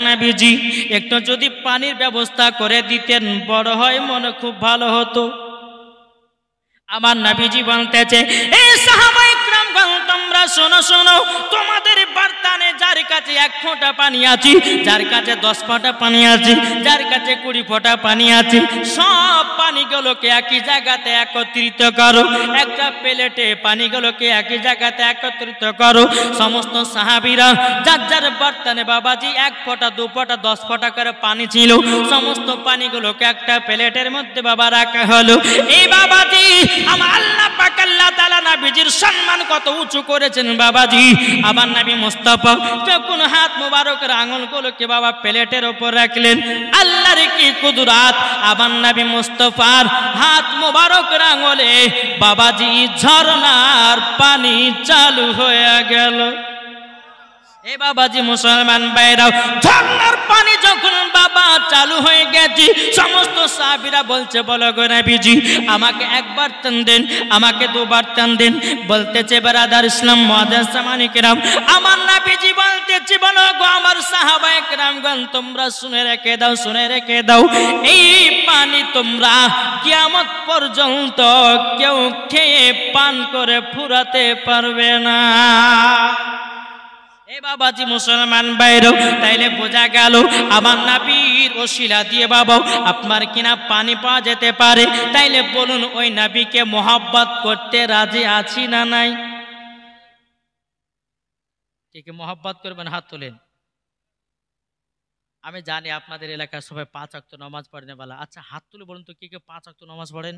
নবীজি একটু যদি পানির ব্যবস্থা করে দিতেন বড় হয় মনে খুব ভালো হতো। আমার নবীজি বলতেছে, এই সাহাবায়ে কিরামগণ তোমরা শোনো শোনো, তোমাদের বার্তানে যার কাছে 1 ফোঁটা পানি আছে, যার কাছে 10 ফোঁটা পানি আছে, যার কাছে 20 ফোঁটা পানি আছে, সব পানিগুলোকে একই জায়গাতে একত্রিত করো, একটা প্লেটে পানিগুলোকে একই জায়গাতে একত্রিত করো। সমস্ত সাহাবীরা যার যার বার্তানে বাবাজি 1 ফোঁটা 2 ফোঁটা 10 ফোঁটা করে পানি ছিল, সমস্ত পানিগুলোকে একটা প্লেটের মধ্যে বাবা রাখা হলো। এই বাবাজি আমার আল্লাহ পাক আল্লাহ তাআলা নবীজির সম্মান কত উঁচু করেছেন বাবাজি। আমার নবী মুস্তাফা যখন হাত মোবারকের আঙুলগুলোকে বাবা প্লেটের উপর রাখলেন, আল্লাহর কি কুদরত, আমার নবী মুস্তাফার হাত মোবারকের আঙুলে বাবাজি ঝরনার পানি চালু হয়ে গেল। এ বাবাজি মুসলমান ভাইরাও, ঝরনার পানি যখন বাবা চালু হয়ে গেছে, সমস্ত সাহাবীরা বলছে, বলো গো নবীজি আমাকে 1 বার টান দেন, আমাকে 2 বার টান দেন। বলতেছে ব্রাদার ইসলাম মুআজ্জাজ সামানি কিরাম, আমার নবীজি বলতেছে, বলো গো আমার সাহাবায়ে কিরামগণ তোমরা শুনে রেখে দাও, শুনে রেখে দাও, এই পানি তোমরা কিয়ামত পর্যন্ত কেউ খেয়ে পান করে ফুরাতে পারবে না। এ বাবাজি মুসলমান ভাইরা, তাইলে বোঝা গেল আমার নবীর ওসিলা দিয়ে বাবা আপনার কিনা পানি পাওয়া যেতে পারে। তাইলে বলুন ওই নবীকে মোহাব্বত করতে রাজি আছি না নাই? কে কে মোহাব্বত করবেন হাত তোলেন। আমি জানি আপনাদের এলাকার সবাই 5 ওয়াক্ত নামাজ পড়েন বলা, আচ্ছা হাত তুলে বলুন তো কে কে 5 ওয়াক্ত নামাজ পড়েন?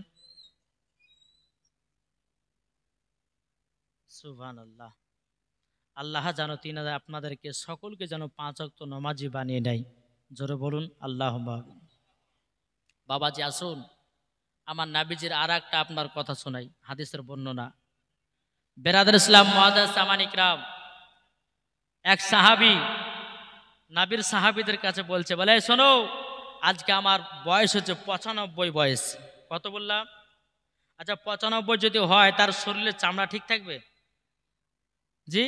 সুবহানাল্লাহ। আল্লাহ জানো আপনাদেরকে সকলকে যেন 5 ওয়াক্ত নামাজি বানিয়ে নেয়। জোরে বলুন আল্লাহুম্মা। বাবাজি আসুন আমার নবীজির আরেকটা আপনার কথা শোনাই, হাদিসের বর্ণনা। বেরাদার ইসলাম মুআজ্জাজ সামানি কিরাম, এক সাহাবী নবীর সাহাবীদের কাছে বলছে, বলে শোনো আজকে আমার বয়স হচ্ছে 95 বয়স। কত বললাম? আচ্ছা 95 যদি হয় তার শরীরের চামড়া ঠিক থাকবে? জি,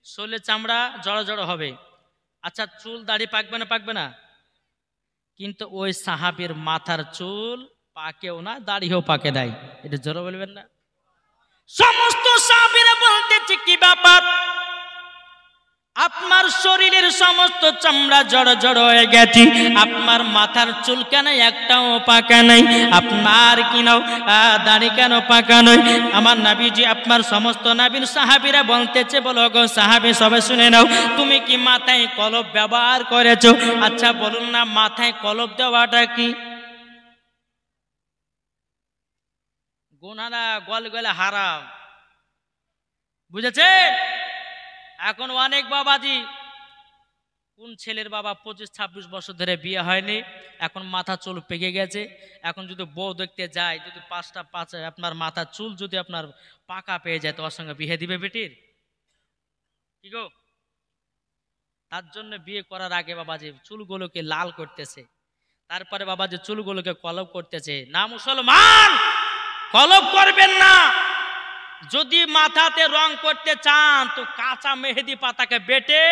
শরীরের চামড়া জড়ো জড়ো হবে। আচ্ছা চুল দাড়ি পাকবে না? পাকবে না। কিন্তু ওই সাহাবীর মাথার চুল পাকেও না, দাড়িও পাকে নাই। এটা জোরে বলবেন না? সমস্ত সাহাবীরা বলতেছে, কি ব্যাপার, আপনার শরীরের সমস্ত চামড়া জড়ো জড়ো হয়ে গেছে, আপনার মাথার চুল কেন একটাও পাকা নাই, আপনার কিনাও দাড়ি কেন পাকা নয়? আমার নবীজি আপনার সমস্ত নবীর সাহাবীরা বলতেছে, বলো গো সাহাবী সবাই শুনে নাও, তুমি কি মাথায় কলব ব্যবহার করেছো? আচ্ছা বলুন না মাথায় কলব দেওয়াটা কি? গুনাহ না, গলগলা হারাম। বুঝেছে? এখন অনেক বাবাজি, কোন ছেলের বাবা 25-26 বছর ধরে বিয়ে হয়নি, এখন মাথা চুল পেকে গেছে, এখন যদি বউ দেখতে যায়, যদি 5টা আপনার মাথা চুল যদি আপনার পাকা পেয়ে যায়, তো ওর সঙ্গে বিয়ে দিবে বেটির? কি গো? তার জন্য বিয়ে করার আগে বাবাজি চুলগুলোকে লাল করতেছে, তারপরে বাবাজি চুলগুলোকে কলব করতেছে। না মুসলমান, কলব করবেন না। যদি মাথাতে রং করতে চান তো কাঁচা মেহেদি পাতাকে বেটে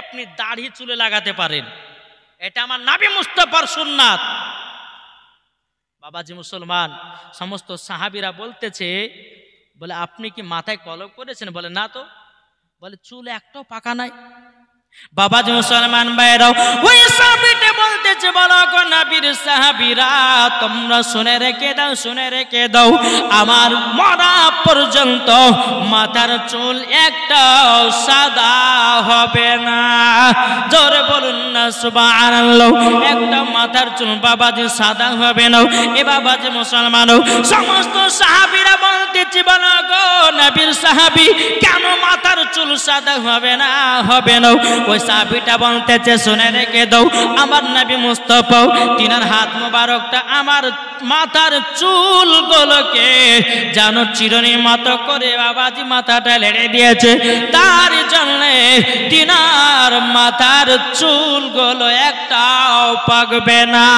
আপনি দাড়ি চুলে লাগাতে পারেন। এটা আমার নবী মুস্তাফার সুন্নাত। বাবাজি মুসলমান, সমস্ত সাহাবীরা বলতেছে, বলে আপনি কি মাথায় কলব করেছেন? বলে না তো। বলে চুল একটাও পাকা নাই। বাবাজি মুসলমান ভাইরাও, ওই সাহাবীটা বলতেছে, বলো গো নবীর সাহাবীরা তোমরা শুনে রেখে দাও, শুনে রেখে দাও, আমার মরা পর্যন্ত মাথার চুল একটাও সাদা হবে না। জোরে বলুন না সুবহানাল্লাহ। একটা মাথার চুল বাবাজি সাদা হবে না। এ বাবাজি মুসলমানও, সমস্ত সাহাবীরা বলতেছে, বলো গো নবীর সাহাবী কেন মাথার চুল সাদা হবে না, হবে না? ওই সাহাবীটা বলতেছে, শুনে রেখে দাও, আমার নবী মুস্তাফা তিনার হাত মোবারকটা আমার মাথার চুলগুলোকে যেন চিরুনির মতো করে বাবাজি মাথাটা লেড়ে দিয়েছে, তার জন্য তিনার মাথার চুলগুলো একটাও পাকবে না।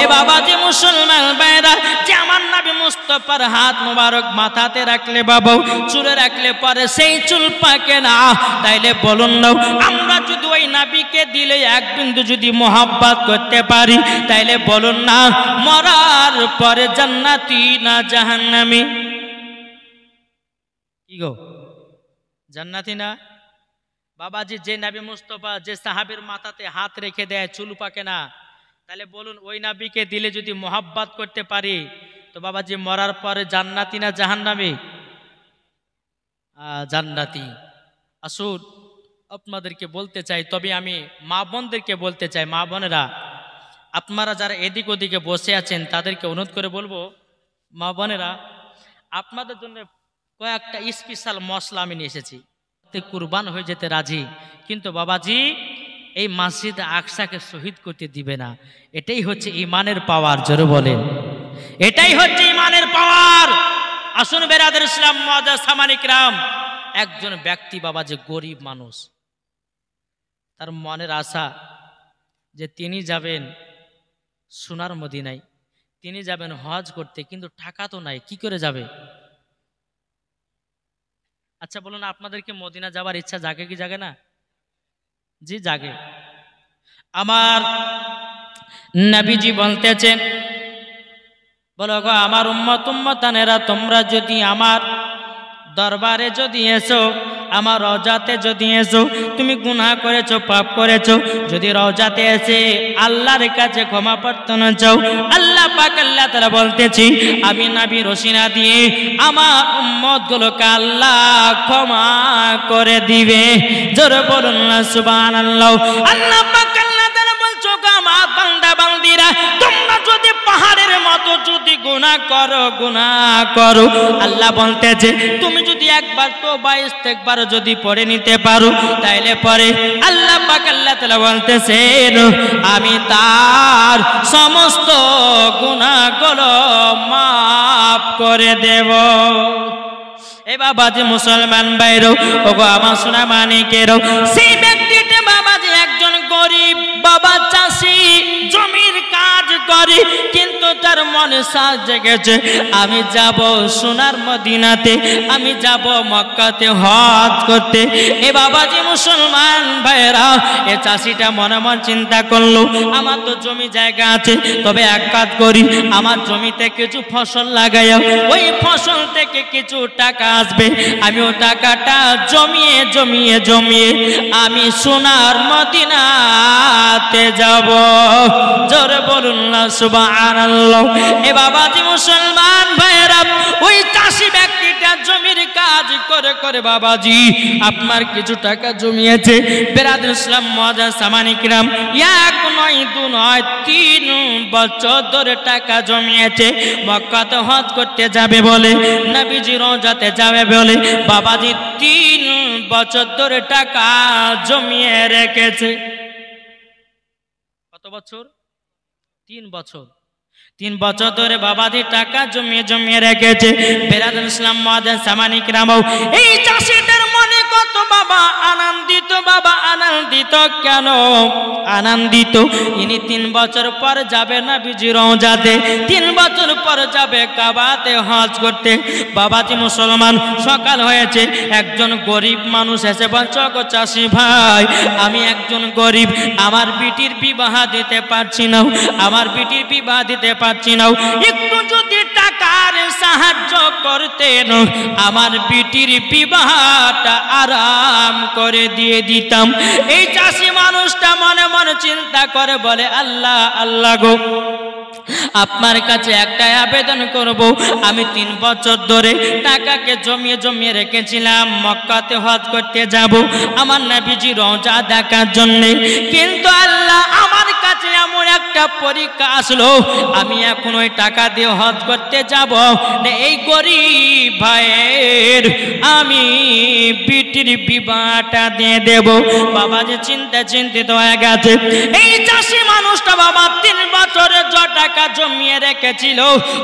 এ বাবাজি মুসলমান ভাইরা, যে আমার নবী মুস্তাফার হাত মোবারক মাথাতে রাখলে বাবা, চুলে রাখলে পরে সেই চুল পাকে না। তাইলে বলুন না, আমরা যদি ওই নবীকে দিলে এক বিন্দু যদি মোহাব্বত করতে পারি, তাইলে বলুন না মরার পরে জান্নাতি না জাহান্নামী? কি গো, জান্নাতি না? বাবাজি যে নবী মুস্তাফা যে সাহাবীর মাথাতে হাত রেখে দেয় চুল পাকে না, তাহলে বলুন ওই নবীকে দিলে যদি মোহাব্বত করতে পারি তো বাবাজি মরার পরে জান্নাতি না জাহান্নামী? জান্নাতি। আসুন আপনাদেরকে বলতে চাই, তবে আমি মা বোনদেরকে বলতে চাই, মা বোনেরা আপনারা যারা এদিক ওদিকে বসে আছেন তাদেরকে অনুরোধ করে বলবো, মা বোনেরা আপনাদের জন্য কয়েকটা স্পেশাল মশলা আমি নিয়ে এসেছি। কুরবান হয়ে যেতে রাজি, কিন্তু বাবাজি এই মসজিদ আকসাকে শহীদ করতে দিবে না। এটাই হচ্ছে ইমানের পাওয়ার। জোরে বলেন, এটাই হচ্ছে ইমানের পাওয়ার। আসুন বেরাদের ইসলাম মুআজ্জাজ সামানিক রাম, একজন ব্যক্তি বাবাজি গরিব মানুষ, তার মনের আশা যে তিনি যাবেন সোনার মদিনায়, তিনি যাবেন হজ করতে, কিন্তু টাকা তো নাই, কি করে যাবে? আচ্ছা বলুন, আপনাদেরকে মদিনা যাওয়ার ইচ্ছা জাগে কি জাগে না? জি জাগে। আমার নবীজি বলতেছেন, বলো গো আমার উম্মতানেরা, তোমরা যদি আমার দরবারে যদি এসো, আমার রওজাতে যদি এসো, তুমি গুনাহ করেছো, পাপ করেছো, যদি রওজাতে এসে আল্লাহর কাছে ক্ষমা প্রার্থনা চাও, আল্লাহ পাক আল্লাহ তাআলা বলতেছি আমি নবী রসিনা দিয়ে আমার উম্মতগুলোকে আল্লাহ ক্ষমা করে দিবে। জোরে বলুন না সুবহানাল্লাহ। আল্লাহ পাক আল্লাহ তাআলা বলছো গো আমার বান্দা বান্দিরা, তোমরা যদি পাহাড়ের মতো যদি গুনাহ করো, আল্লাহ বলতেছে তুমি যদি একবার তওবা ইস্তেগফার যদি পড়ে নিতে পারো, তাইলে পরে আল্লাহ পাক আল্লাহ তাআলা বলতেছেন আমি তার সমস্ত গুনাহগুলো মাফ করে দেব। এ বাবাজি মুসলমান ভাইরো, ওগো আমার সোনা মানিকেরও, সেই ব্যক্তিটা বাবাজি একজন গরিব বাবা চাষি, জমির কাজ করে, কিন্তু তার মনে সাজ জেগেছে আমি যাব সোনার মদিনাতে, আমি যাব মক্কাতে হজ করতে। এ বাবাজি মুসলমান ভাইরা, এ চাষিটা মনে মন চিন্তা করলো আমার তো জমি জায়গা আছে, তবে এক কাজ করি, আমার জমিতে কিছু ফসল লাগাইয়া ওই ফসল থেকে কিছু টাকা আসবে, আমি ও টাকাটা জমিয়ে জমিয়ে জমিয়ে আমি সোনার মদিনাতে যাব। জোরে বলুন না সুবহানাল্লাহ। এ বাবাজি মুসলমান ভাইরা, ওই চাষি ব্যক্তিটা জমির কাজ করে করে বাবাজি আপনার কিছু টাকা জমিয়েছে। বেরাদুল ইসলাম মুআজ্জাজ সামানিক রাম, এক নয় দু নয় 3 বছর ধরে টাকা জমিয়েছে মক্কাতে হজ করতে যাবে বলে, নবীজি রওজাতে যাবে বলে বাবাজি 3 বছর ধরে টাকা জমিয়ে রেখেছে। কত বছর? 3 বছর। 3 বছর ধরে বাবাজি টাকা জমিয়ে জমিয়ে রেখেছে। বেরাদুল ইসলাম মুআজ্জাজ সামানিক রাম, এই চাষিদের মনে কত বাবা আনন্দিত, বাবা আনন্দিত। কেন আনন্দিত? ইনি 3 বছর পর যাবে নবীজি রওজাতে, 3 বছর পর যাবে কাবাতে হজ করতে। বাবাজি মুসলমান, সকাল হয়েছে, একজন গরিব মানুষ এসে বলছে গো চাষি ভাই, আমি একজন গরিব, আমার বিটির বিবাহ দিতে পারছি না, আমার বিটির বিবাহ দিতে পারছি না, একটু যদি টাকার সাহায্য করতেন আমার বিটির বিবাহটা আরাম করে দিয়ে দিতাম। এই চাষি মানুষটা মনে মনে চিন্তা করে বলে আল্লাহ আল্লাহ গো, আপনার কাছে একটাই আবেদন করব, আমি 3 বছর ধরে টাকাকে জমিয়ে জমিয়ে রেখেছিলাম মক্কাতে হজ করতে যাব আমার নবীজি রওজা দেখার জন্য, কিন্তু আল্লাহ আমার কাছে এমন একটা পরীক্ষা আসলো, আমি এখন ওই টাকা দিয়ে হজ করতে যাব না, এই গরিব ভাইয়ের আমি বিটির বিবাহটা দিয়ে দেব। বাবা যে চিন্তিত হয়ে গেছে। এই চাষি মানুষটা বাবা 3 বছরে যে টাকা জমিয়ে রেখেছিল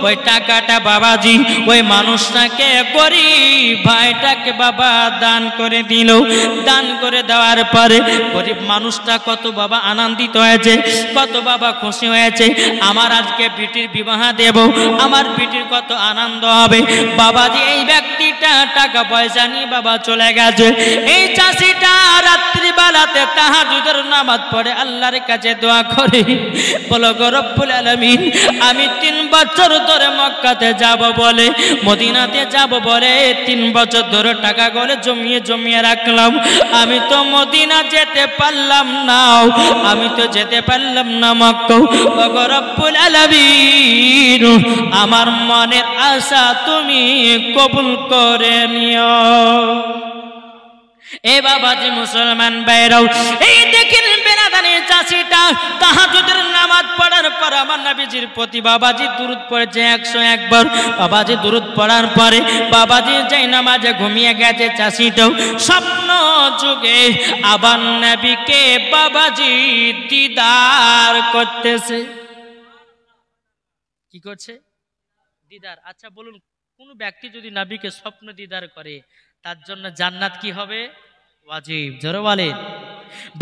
ওই টাকাটা বাবাজি ওই মানুষটাকে গরিব ভাইটাকে বাবা দান করে দিল। দান করে দেওয়ার পরে গরিব মানুষটা কত বাবা আনন্দিত হয়েছে, কত বাবা খুশি হয়েছে। আমার আজকে বিটির বিবাহ দেব, আমার বিটির কত আনন্দ হবে। বাবাজি এই ব্যক্তিটা টাকা পয়সা নিয়ে বাবা চলে গেছে। এই চাষিটা রাত্রিবেলাতে তাহাজ্জুদের নামাজ পড়ে আল্লাহর কাছে দোয়া করে, বলো গো রব্বুল আলামিন আমি 3 বছর ধরে মক্কাতে যাব বলে, মদিনাতে যাব বলে 3 বছর ধরে টাকা করে জমিয়ে রাখলাম। আমি তো মদিনা যেতে পারলাম না, আমি তো যেতে পারলাম না মক্কা। ও গো রব্বুল আলামিন আমার মনের আশা তুমি কবুল করে নিও। এ বাবাজি মুসলমান ভাইরাও এই দেখেন বেনাদানি চাষিটা তাহাজ্জুদের নামাজ পড়ার পর আমার নবীজির প্রতি বাবাজি দুরূদ পড়েছে 101 বার। বাবাজি দুরূদ পড়ার পরে বাবাজি যেই নামাজে ঘুমিয়ে গেছে চাষিটাও স্বপ্ন যুগে আবার নবীকে বাবাজি দিদার করতেছে। কি করছে? দিদার। আচ্ছা বলুন, কোন ব্যক্তি যদি নবীকে স্বপ্ন দিদার করে তার জন্য জান্নাত কি হবে? ওয়াজিব। জোরে বলেন।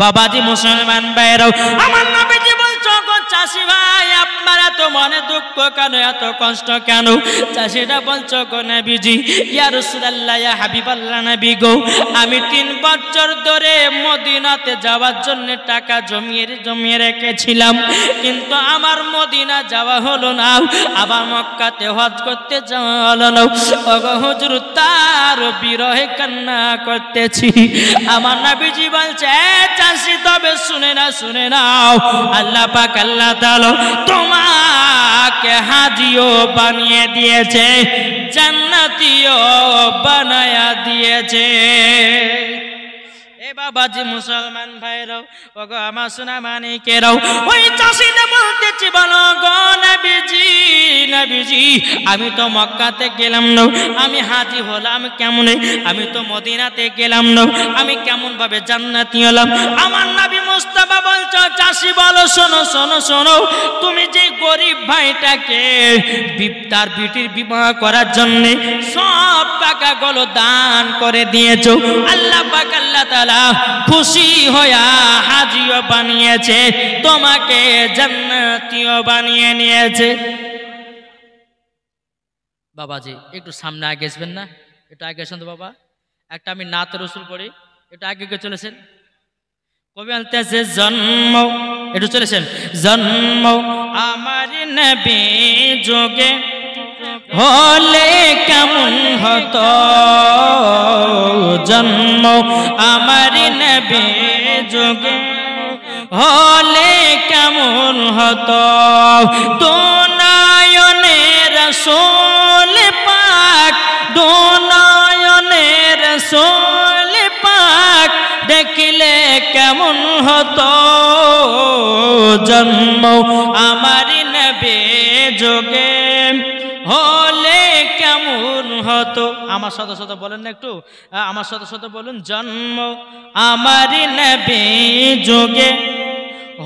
বাবাজি মুসলমান ভাইরাও আমার নবীজি বলছো গো চাষি ভাই আপনার এত মনে দুঃখ কেন, এত কষ্ট কেন? চাষিটা বলছো গো নবীজি ইয়া রাসূলুল্লাহ ইয়া হাবিবাল্লাহ নবী গো আমি 3 বছর ধরে মদিনাতে যাওয়ার জন্য টাকা জমিয়ে রেখেছিলাম, কিন্তু আমার মদিনা যাওয়া হলো না, আবার মক্কাতে হজ করতে যাওয়া হলো না। ওগো হুজুর তার বিরহে কান্না করতেছি। আমার নবীজি বলছে চাষি তবে শুনে নাও আল্লাহ পাক আল্লাহ তাআলা তোমাকে হাজিও বানিয়ে দিয়েছে, জান্নাতিও বানায়া দিয়েছে। বাবাজি মুসলমান ভাইরাও ওগো আমার সোনা মানিকেরাও ওই চাষিটা বলতেছি বলো গো নবীজি আমি তো মক্কাতে গেলাম না, আমি হাজি হলাম কেমনে? আমি তো মদিনাতে গেলাম না, আমি কেমন ভাবে জান্নাতি হলাম? আমার নবী মুস্তাফা বলছো চাষি বলো শোনো তুমি যে গরিব ভাইটাকে তার বিটির বিবাহ করার জন্য সব টাকাগুলো দান করে দিয়েছো, আল্লাহ পাক আল্লাহ তাআলা খুশি হয়া হাজিও বানিয়েছে, তোমাকে জান্নাতীও বানিয়ে নিয়েছে। বাবাজি একটু সামনে আগে আসবেন না, একটু আগে আসেন তো বাবা। একটা আমি নাত রসুল পড়ি, একটু আগে কে চলেছেন। কবি বলতেছে জন্ম, একটু চলেছেন জন্ম আমার নবী যোগে হলে কেমন হতো, জন্ম আমার নবী যোগে হলে কেমন হতো, দুনয়নে রাসূল পাক, দুনয়নে রাসূল পাক দেখিলে কেমন হতো, জন্ম আমার নবী যোগে হলে কেমন হতো। আমার সাথে বলেন না একটু, আমার সাথে বলুন জন্ম আমার নবী যোগে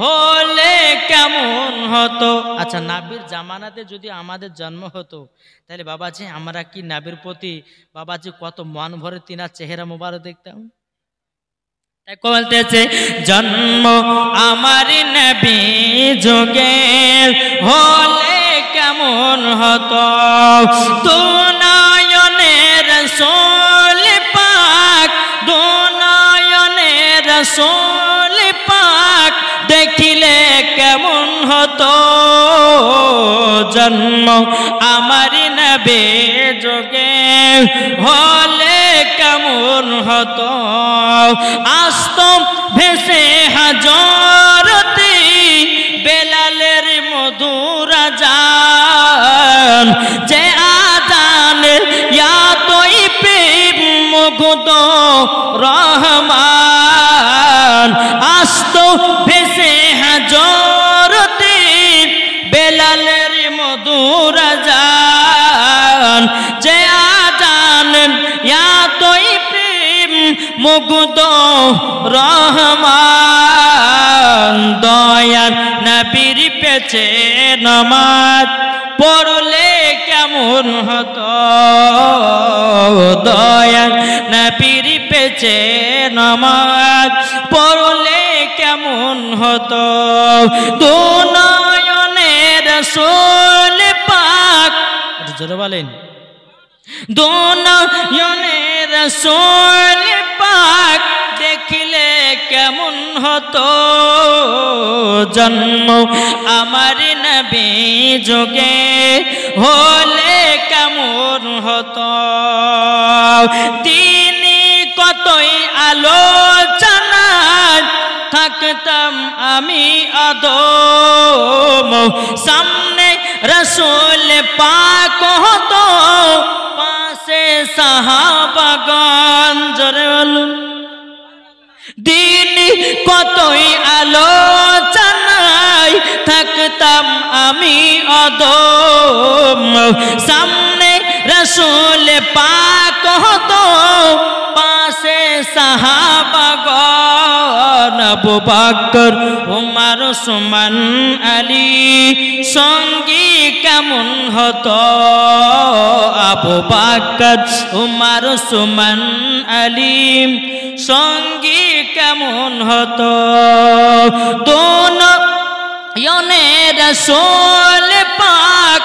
হলে কেমন হতো। আচ্ছা নাবির জামানাতে যদি আমাদের জন্ম হতো তাহলে বাবাজি আমরা কি নাবির প্রতি বাবাজি কত মন ভরে তিনার চেহারা মোবারক দেখতাম। বলতেছে জন্ম আমার নবী যোগে হলে কেমন হতো, দুনয়নের রাসূল পাক, দুনয়নের রাসূল পাক দেখিলে কেমন হতো, জন্ম আমার নবী যোগে হলে কেমন হতো, আসত ভেসে হাজরতে বেলালের মধুর আযান, যে আযানের ইয়াতই প্রেম মুগ্ধ রহমান, আসত ভেসে হাজরতে বেলালের মধুর আযান, যে আযান মুগ্ধ রহমান দয়ার নবীর পেছে নামাজ পড়লে কেমন হতো দয়ার নবীর পেছে নামাজ পড়লে কেমন হতো দু নয়নে রাসূল পাক জোরে বলেন দু নয়নে রাসূল পাক দেখিলে কেমন হতো জন্ম আমার নবী যুগে হলে কেমন হতো তিনি কতই আলোচনা থাকতাম আমি আদম সামনে রাসূল পাক হতো পাশে সাহাবাগণ জোরে বলুন দিন কতই আলোচনায় থাকতাম আমি আদম সামনে রাসূল পাক হতো পাশে সাহাবাগণ আবু বকর উমর উসমান আলী সঙ্গী কেমন হতো আবু বকর উমর উসমান আলী সঙ্গী কেমন হতো দোনো ইয়নে রাসূল পাক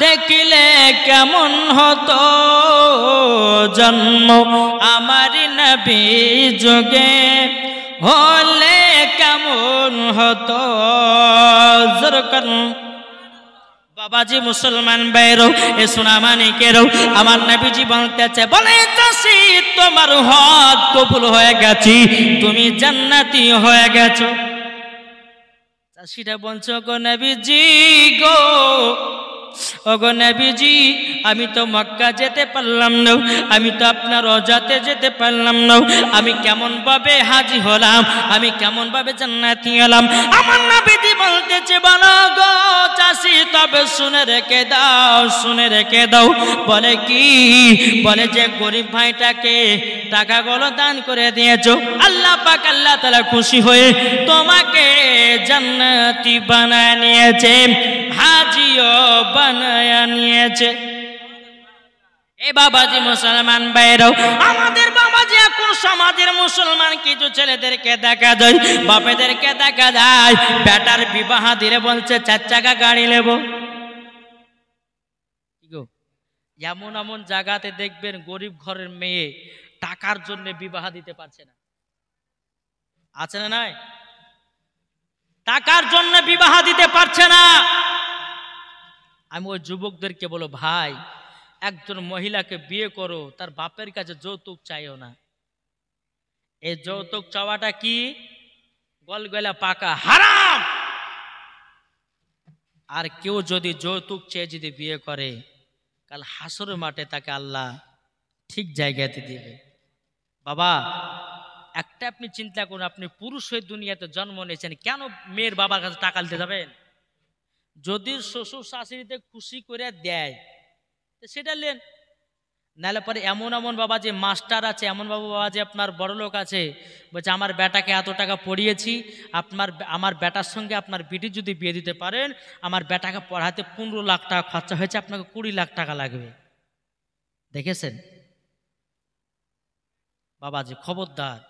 দেখলে কেমন হতো জন্ম আমার নবী যুগে হলে কেমন হতো জরকন বাবাজি মুসলমান ভাইরো এ সোনা মানিকেরও আমার নবীজি বলতেছে বলে চাষি তোমার হজ কবুল হয়ে গেছি তুমি জান্নাতি হয়ে গেছো চাষিটা বলছো গো নবীজি গো ওগো নবীজি আমি তো মক্কা যেতে পারলাম না আমি তো আপনার রওজাতে যেতে পারলাম না আমি কেমন ভাবে হাজী হলাম আমি কেমন ভাবে জান্নাতি হলাম আমার নবীজি বলতেছে বলো গো চাষি তবে শুনে রেখে দাও বলে কি বলে যে গরিব ভাইটাকে টাকাগুলো দান করে দিয়েছো আল্লাহ পাক আল্লাহ তাআলা খুশি হয়ে তোমাকে জান্নাতি বানায় নিয়েছে হাজিও বানায় নিয়েছে এ বাবাজি মুসলমান ভাইরাও আমাদের বাবাজি এখন সমাজের মুসলমান কিছু ছেলেদেরকে দেখা যায় বাপেদেরকে দেখা যায় বেটার বিবাহ দিলে বলছে 4 চাকা গাড়ি নেব এমন এমন জায়গাতে দেখবেন গরিব ঘরের মেয়ে টাকার জন্য বিবাহ দিতে পারছে না আছে না নাই টাকার জন্য বিবাহ দিতে পারছে না আমি ওই যুবকদেরকে বলো ভাই একজন মহিলাকে বিয়ে করো তার বাপের কাছে যৌতুক চাইও না এই যৌতুক চাওয়াটা কি গলগলা পাকা হারাম আর কেউ যদি যৌতুক চেয়ে যদি বিয়ে করে কাল হাসরের মাঠে তাকে আল্লাহ ঠিক জায়গাতে দিবে বাবা একটা আপনি চিন্তা করুন আপনি পুরুষ হয়ে দুনিয়াতে জন্ম নিয়েছেন কেন মেয়ের বাবার কাছে টাকা নিতে যাবেন যদি শ্বশুর শাশুড়িতে খুশি করে দেয় সেটা নেন নাহলে পরে এমন এমন বাবা যে মাস্টার আছে এমন বাবা যে আপনার বড় লোক আছে বলছে আমার বেটাকে এত টাকা পড়িয়েছি আমার বেটার সঙ্গে আপনার বিটি যদি বিয়ে দিতে পারেন আমার বেটাকে পড়াতে 15 লাখ টাকা খরচা হয়েছে আপনাকে 20 লাখ টাকা লাগবে দেখেছেন বাবাজি খবরদার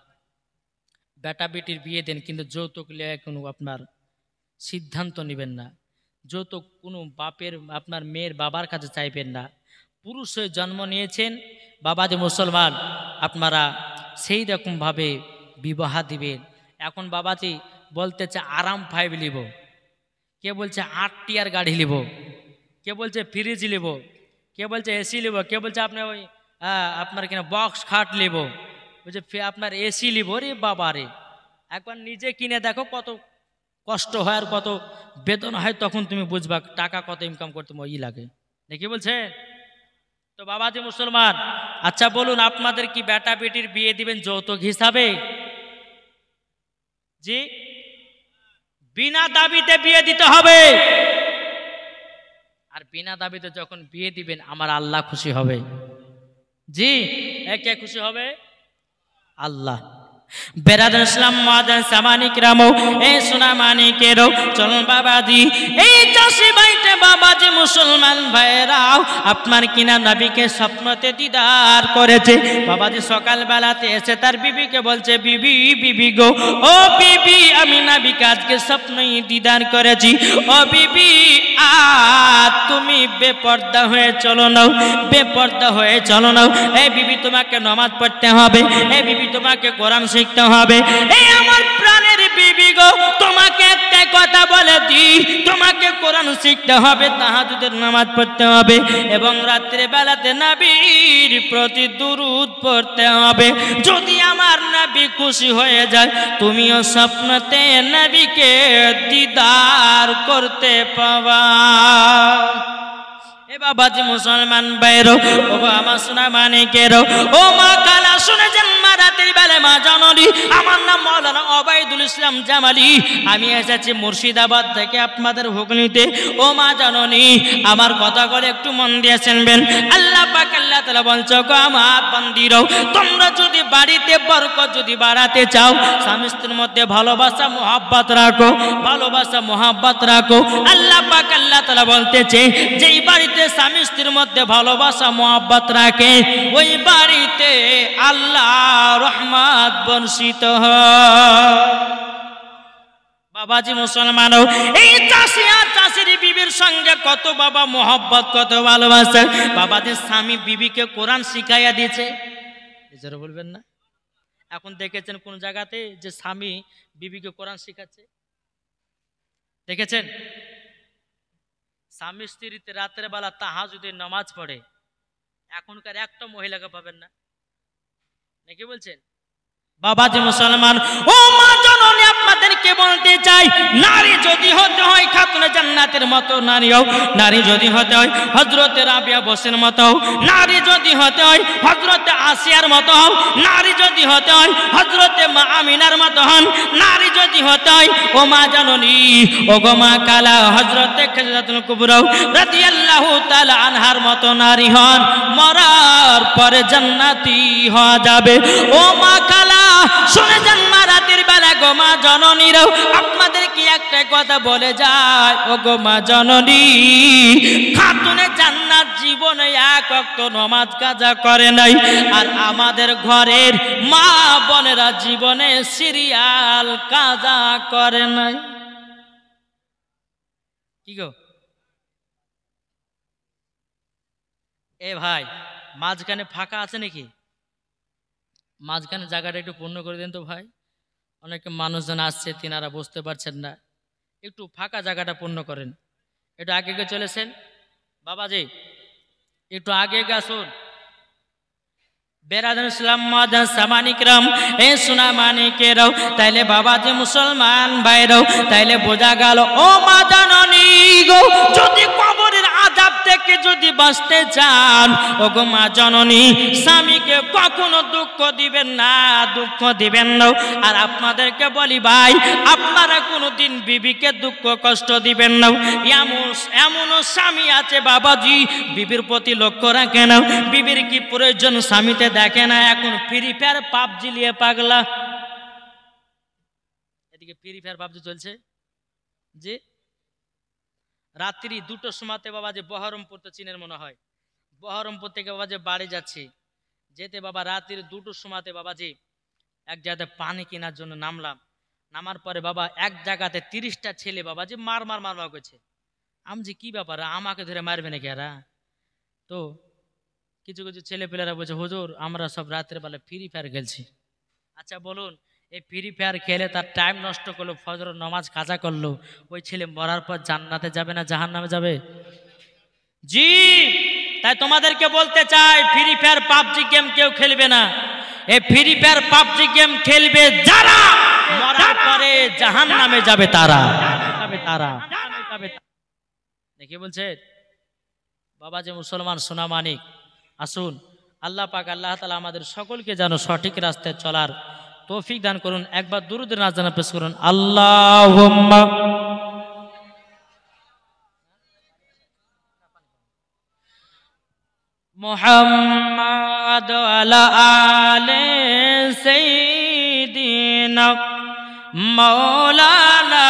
বেটা বেটির বিয়ে দেন কিন্তু যৌতুক নিয়ে কোনো আপনার সিদ্ধান্ত নেবেন না যৌতুক কোনো বাপের আপনার মেয়ের বাবার কাছে চাইবেন না পুরুষ হয়ে জন্ম নিয়েছেন বাবাজি মুসলমান আপনারা সেই রকমভাবে বিবাহ দিবেন এখন বাবাজি বলতেছে আরাম 5 নিব কে বলছে 8 টিয়ার গাড়ি নিব কে বলছে ফ্রিজ নিব কে বলছে এসি নিব কে বলছে আপনি ওই আপনার কিনা বক্স খাট নিব বলছে আপনার এসি নিব রে বাবা রে একবার নিজে কিনে দেখো কত কষ্ট হয় আর কত বেতন হয় তখন তুমি বুঝবা টাকা কত ইনকাম করতে লাগে দেখি বলছে তো বাবাজি মুসলমান আচ্ছা বলুন আপনাদের কি বেটা বেটির বিয়ে দিবেন যৌতুক হিসাবে জি বিনা দাবিতে বিয়ে দিতে হবে আর বিনা দাবিতে যখন বিয়ে দিবেন আমার আল্লাহ খুশি হবে জি কে খুশি হবে আল্লাহ। বেরাদার ইসলাম মাদান সামানিক রামো এ সোনা মানিকেরও চল বাবাজি এই চাষি বাইতে বাবাজি মুসলমান ভাইরাও আপনার কিনা নবীকে স্বপ্নতে দিদার করেছে। বাবাজি সকাল বেলাতে এসে তার বিবিকে বলছে, বিবি বিবি গো, ও বিবি আমি নবীকে আজকে স্বপ্নই দিদার করেছি। ও বিবি তুমি বেপর্দা হয়ে চলো নাও, বেপর্দা হয়ে চলো নাও। এই বিবি তোমাকে নামাজ পড়তে হবে, এই বিবি তোমাকে কোরআন শিখতে হবে। এই আমার প্রাণের বিবি গো, তোমাকে একটা কথা বলে দি, তোমাকে কোরআন শিখতে হবে, তাহাজ্জুদের নামাজ পড়তে হবে এবং রাত্রে বেলাতে নবীর প্রতি দুরূদ পড়তে হবে। যদি আমার নবী খুশি হয়ে যায়, তুমিও স্বপ্নতে নবীকে দিদার করতে পাবা। এ বাবাজি মুসলমান ভাইরো, ও আমার সোনা মানিকেরো, ও মা কালা শুনেছেন মা রাতের বেলা মা জননী, আমার নাম মাওলানা ওবায়দুল ইসলাম জামালি, আমি এসেছি মুর্শিদাবাদ থেকে আপনাদের হুগলিতে। ও মা জননী আমার কথা করে একটু মন দিয়ে শুনবেন। আল্লাহ পাক আল্লাহ তাআলা বলছো গো আমার বান্দিরো, তোমরা যদি বাড়িতে বরকত যদি বাড়াতে চাও, স্বামী স্ত্রীর মধ্যে ভালোবাসা মোহাব্বত রাখো, ভালোবাসা মোহাব্বত রাখো। আল্লাহ পাক আল্লাহ তাআলা বলতেছে, যেই বাড়িতে স্বামী স্ত্রীর মধ্যে ভালোবাসা মোহাব্বত রাখে, ওই বাড়িতে আল্লাহ রহমত বর্ষিত হয়। বাবাজি মুসলমান, এই চাষি আর চাষির বিবির সঙ্গে কত বাবা মোহাব্বত, কত ভালোবাসা। বাবাজি স্বামী বিবিকে কোরআন শিখাইয়া দিয়েছে, এজন্য বলবেন না। এখন দেখেছেন কোন জায়গাতে যে স্বামী বিবিকে কোরআন শিখাচ্ছে? দেখেছেন? স্বামী স্ত্রীতে রাতের বেলা তাহাজ্জুদের নামাজ পড়ে, এখনকার একটা মহিলাকে পাবেন না, নাকি বলছেন? বাবাজি মুসলমান, ও মা জননী আপনাদেরকে বলতে চাই, নারী যদি হতে হয় খাতুনে জান্নাতের মতো নারী হও, নারী যদি হতে হয় হযরতে রাবিয়া বসের মতো হও, নারী যদি হতে হয় হযরতে আসিয়ার মতো হও, নারী যদি হতে হয় হযরতে মা আমিনার মতো হন, নারী যদি হতে হয় ও মা জননী, ও গো মা কালা হযরতে খাদিজাতুল কুবরা রাদিয়াল্লাহু তাআলা আনহার মতো নারী হন, মরার পরে জান্নাতি হওয়া যাবে। ও মা কালা শুনে যান মা রাতের বেলা গো মা জননীরাও আপনাদের কি একটা কথা বলে যায়, ও গো মা জননী, খাতুনে জান্নাত জীবনে এক ওয়াক্ত নামাজ কাজা করে নাই, আর আমাদের ঘরের মা বোনেরা জীবনে সিরিয়াল কাজা করে নাই। কি গো এ ভাই, মাঝখানে ফাঁকা আছে নাকি? মাঝখানে জায়গাটা একটু পূর্ণ করে দেন তো ভাই। অনেকে মানুষজন আসছে, তিনারা বুঝতে পারছেন না, একটু ফাঁকা জায়গাটা পূর্ণ করেন। একটু আগে গিয়ে চলেছেন বাবাজি, একটু আগে আসুন। বেরাদার ইসলাম মাদান সামানিকরাম এ সোনা মানিকেরাও, তাইলে বাবাজি মুসলমান ভাইরাও, তাইলে বোঝা গেল ও মা জননী গো, যদি কবরের আযাব থেকে যদি বাঁচতে চান, ও গো মা জননী, স্বামীকে কখনো দুঃখ দিবেন না, দুঃখ দিবেন না। আর আপনাদেরকে বলি ভাই, আপনারা কোনোদিন বিবিকে দুঃখ কষ্ট দিবেন না। এমনও স্বামী আছে বাবাজি, বিবির প্রতি লক্ষ্য রাখে না, বিবির কি প্রয়োজন স্বামীতে দেখে না। এখন ফ্রি ফায়ার পাবজি নিয়ে পাগলা, এদিকে ফ্রি ফায়ার পাবজি চলছে, যে রাত্রি 2টোর সময়তে বাবা যে বহরমপুর তো চীনের মনে হয়, বহরমপুর থেকে বাবা যে বাড়ি যাচ্ছি, যেতে বাবা রাত্রি 2টোর সময়তে বাবা যে এক জায়গাতে পানি কেনার জন্য নামলাম। নামার পরে বাবা এক জায়গাতে 30টা ছেলে বাবা যে মার করছে। আমি যে কি ব্যাপার, আমাকে ধরে মারবে নাকি এরা? তো কিছু কিছু ছেলে পেলেরা বলছে, হুজুর আমরা সব রাত্রে বেলা ফ্রি ফায়ার খেলছি। আচ্ছা বলুন, এই ফ্রি ফায়ার খেলে তার টাইম নষ্ট করলো, ফজর নামাজ কাজা করলো, ওই ছেলে মরার পর জান্নাতে যাবে না জাহান্নামে যাবে? জি, তাই তোমাদেরকে বলতে চাই, ফ্রি ফায়ার পাবজি গেম কেউ খেলবে না। এই ফ্রি ফায়ার পাবজি গেম খেলবে যারা, মরার পরে জাহান্নামে যাবে তারা। দেখি বলছে বাবা যে মুসলমান সোনা মানিক, আসুন আল্লাহ পাক আল্লাহ তাআলা আমাদের সকলকে যেন সঠিক রাস্তায় চলার তৌফিক দান করুন। একবার দুরূদের নাজানা পেশ করুন, আল্লাহুম্মা। মুহাম্মাদ আলা আলে সাইয়্যিদিনা মাওলানা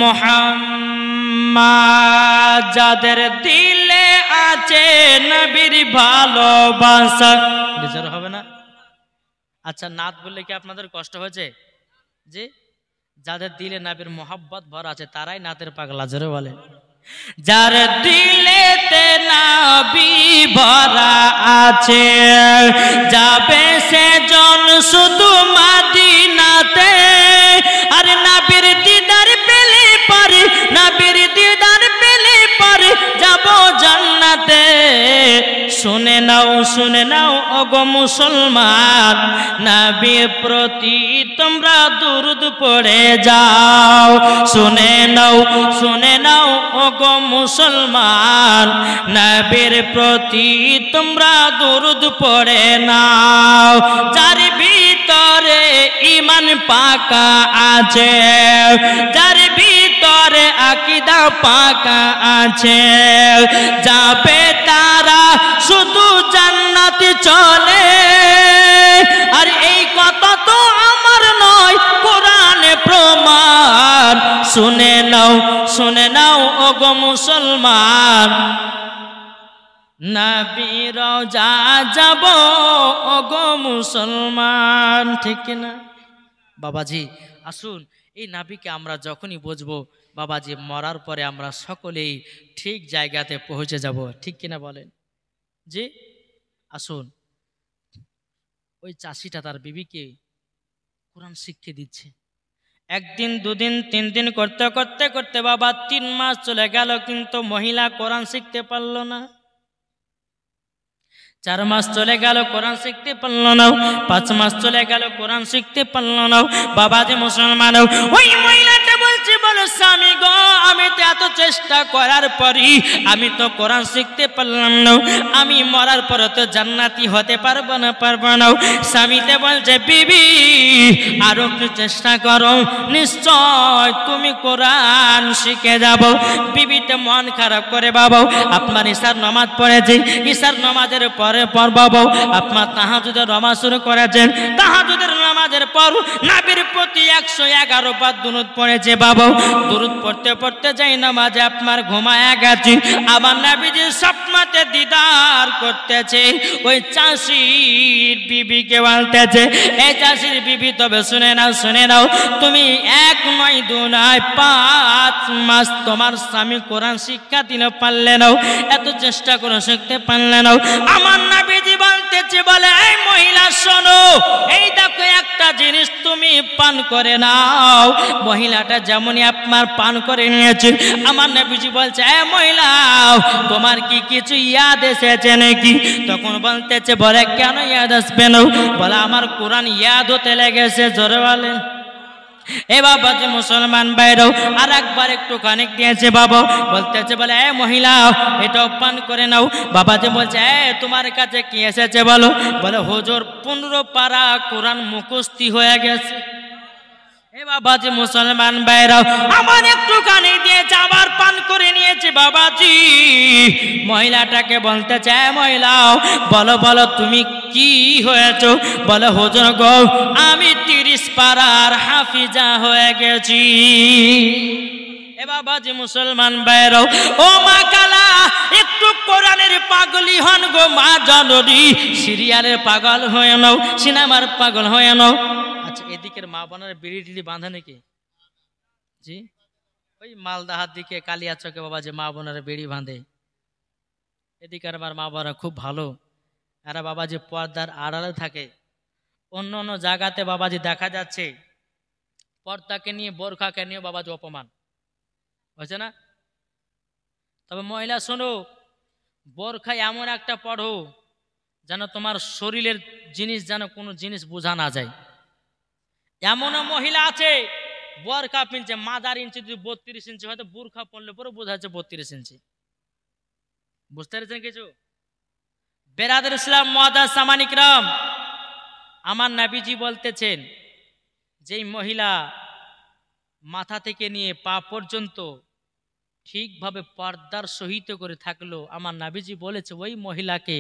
মুহাম্মাদ, যাদের দিলে আছে নবীর ভালোবাসা। বেজার হবে না? আচ্ছা, নাত বললে কি আপনাদের কষ্ট হয়েছে? যে যাদের দিলে নবীর মোহাব্বত ভরা আছে তারাই নাতের পাগলা, জোরে বলে। যার দিলেতে নবী ভরা আছে, যাবে সেজন শুধু মদিনাতে। আর নবীর দিদার পেলে পারে, নবীর দিদার পেলে পারে যাব জান্নাতে। শুনে নাও ওগো মুসলমান, নবীর প্রতি তোমরা দুরূদ পড়ে যাও। শুনে নাও ওগো মুসলমান, নবীর প্রতি তোমরা দুরূদ পড়ে নাও। যার ভিতরে ঈমান পাকা আছে, যার ভিতরে আকীদা পাকা আছে, যাবে তারা শুধু জান্নাতে চলে। আর এই কথা তো আমার নয়, কোরআনে প্রমাণ। শুনে নাও ওগো মুসলমান, নবীর রওজা যাব ওগো মুসলমান, ঠিক না বাবাজি? আসুন, এই নবীকে আমরা যখনই বুঝবো বাবাজি, মরার পরে আমরা সকলেই ঠিক জায়গাতে পৌঁছে যাব, ঠিক কিনা বলেন? জি আসুন। ওই চাষিটা তার বিবিকে কোরআন শিক্ষা দিচ্ছে। একদিন, দুদিন, 3 দিন করতে করতে করতে বাবা 3 মাস চলে গেল, কিন্তু মহিলা কোরআন শিখতে পারল না। 4 মাস চলে গেল, কোরআন শিখতে পারল না। 5 মাস চলে গেল, কোরআন শিখতে পারল না। বাবাজি মুসলমান, ওই মহিলাটা বলছে, বলো স্বামী গো, আমি তো এত চেষ্টা করার পরই আমি তো কোরআন শিখতে পারলাম না, আমি মরার পরে তো জান্নাতি হতে পারবো না। স্বামীতে বলছে, বিবি আরো একটু চেষ্টা করো, নিশ্চয় তুমি কোরআন শিখে যাব। বিবিতে মন খারাপ করে, বাবা আপনার ঈশার নামাজ পড়েছি, ঈশার নামাজের পরে বাবা আপনার তাহাজ্জুদের নামাজ শুরু করেছেন, তাহাজ্জুদের নামাজের পর নবীর প্রতি 111 বার দুরূদ পড়েছে। বাবা দুরূদ পড়তে পড়তে যাই নামাজে আপনার ঘুমায়া গেছে, আমার নবীজি স্বপ্নতে দিদার করতেছে। ওই চাষির বিবিকে বলতেছে, এই চাষির বিবি, তবে শুনে নাও, তুমি 1 নয় 2 নয় 5 মাস তোমার স্বামী কোরআন শিক্ষা দিলে পারলে নাও, এত চেষ্টা করে শিখতে পারলে নাও। আমার নবীজি বলতেছে, বলে এই মহিলা শোনো, এই দেখো একটা জিনিস তুমি পান করে নাও। মহিলাটা যেমনই আপনার পান করে নিয়েছে, আমার নবীজি বলছে, এই মহিলা তোমার কি কিছু ইয়াদ এসেছে নাকি? তখন বলতেছে, বলে কেন ইয়াদ আসবে না? বলে আমার কোরআন ইয়াদ হতে লেগেছে, জোরে বলেন। এ বাবাজি মুসলমান ভাইরাও আর একবার একটু কানেক দিয়েছে। বাবা বলতেছে, বলে এ মহিলা এটাও পান করে নাও। বাবাজি বলছে, এ তোমার কাছে কি এসেছে বলো? বলে হুজুর 15 পারা কোরআন মুখস্থি হয়ে গেছে। এ বাবাজি মুসলমান ভাইরাও আমার একটু কানেক দিয়েছে, আবার পান করে নিয়েছে। বাবাজি মহিলাটাকে বলতেছে, এ মহিলা বলো তুমি কি হয়েছো? বলে হুজুর গো, আমি 30 পারার হাফিজা হয়ে গেছি। এ বাবাজি মুসলমান ভাইরাও, ও মা কালা, একটু কোরআনের পাগলি হন গো মা জননী, সিরিয়ালের পাগল হয়ে নাও, সিনেমার পাগল হয়ে নাও। আচ্ছা, এদিকের মা বোনের বিড়ি টিড়ি বাঁধে নাকি? জি, ওই মালদাহার দিকে কালিয়াচকে বাবাজি মা বোনের বিড়ি বাঁধে। এদিকের আমার মা বোনেরা খুব ভালো, এরা বাবাজি পর্দার আড়ালে থাকে। অন্য অন্য জায়গাতে বাবাজি দেখা যাচ্ছে পর্দাকে নিয়ে, বোরখাকে নিয়ে বাবাজি অপমান হয়েছে না? তবে মহিলা শোনো, বোরখা এমন একটা পড়ো যেন তোমার শরীরের জিনিস যেন কোনো জিনিস বোঝা না যায়। এমনও মহিলা আছে বোরখা পিনছে, মাদার ইঞ্চি যদি 32 ইঞ্চি, হয়তো বোরখা পড়লে পরে বোঝা যাচ্ছে 32 ইঞ্চি। বুঝতে পেরেছেন কিছু? বেরাদর ইসলাম মুআদ্দাস সামানিক রাম, আমার নবীজি বলতেছেন, যেই মহিলা মাথা থেকে নিয়ে পা পর্যন্ত ঠিকভাবে পর্দার সহিত করে থাকলো, আমার নাবিজি বলেছে ওই মহিলাকে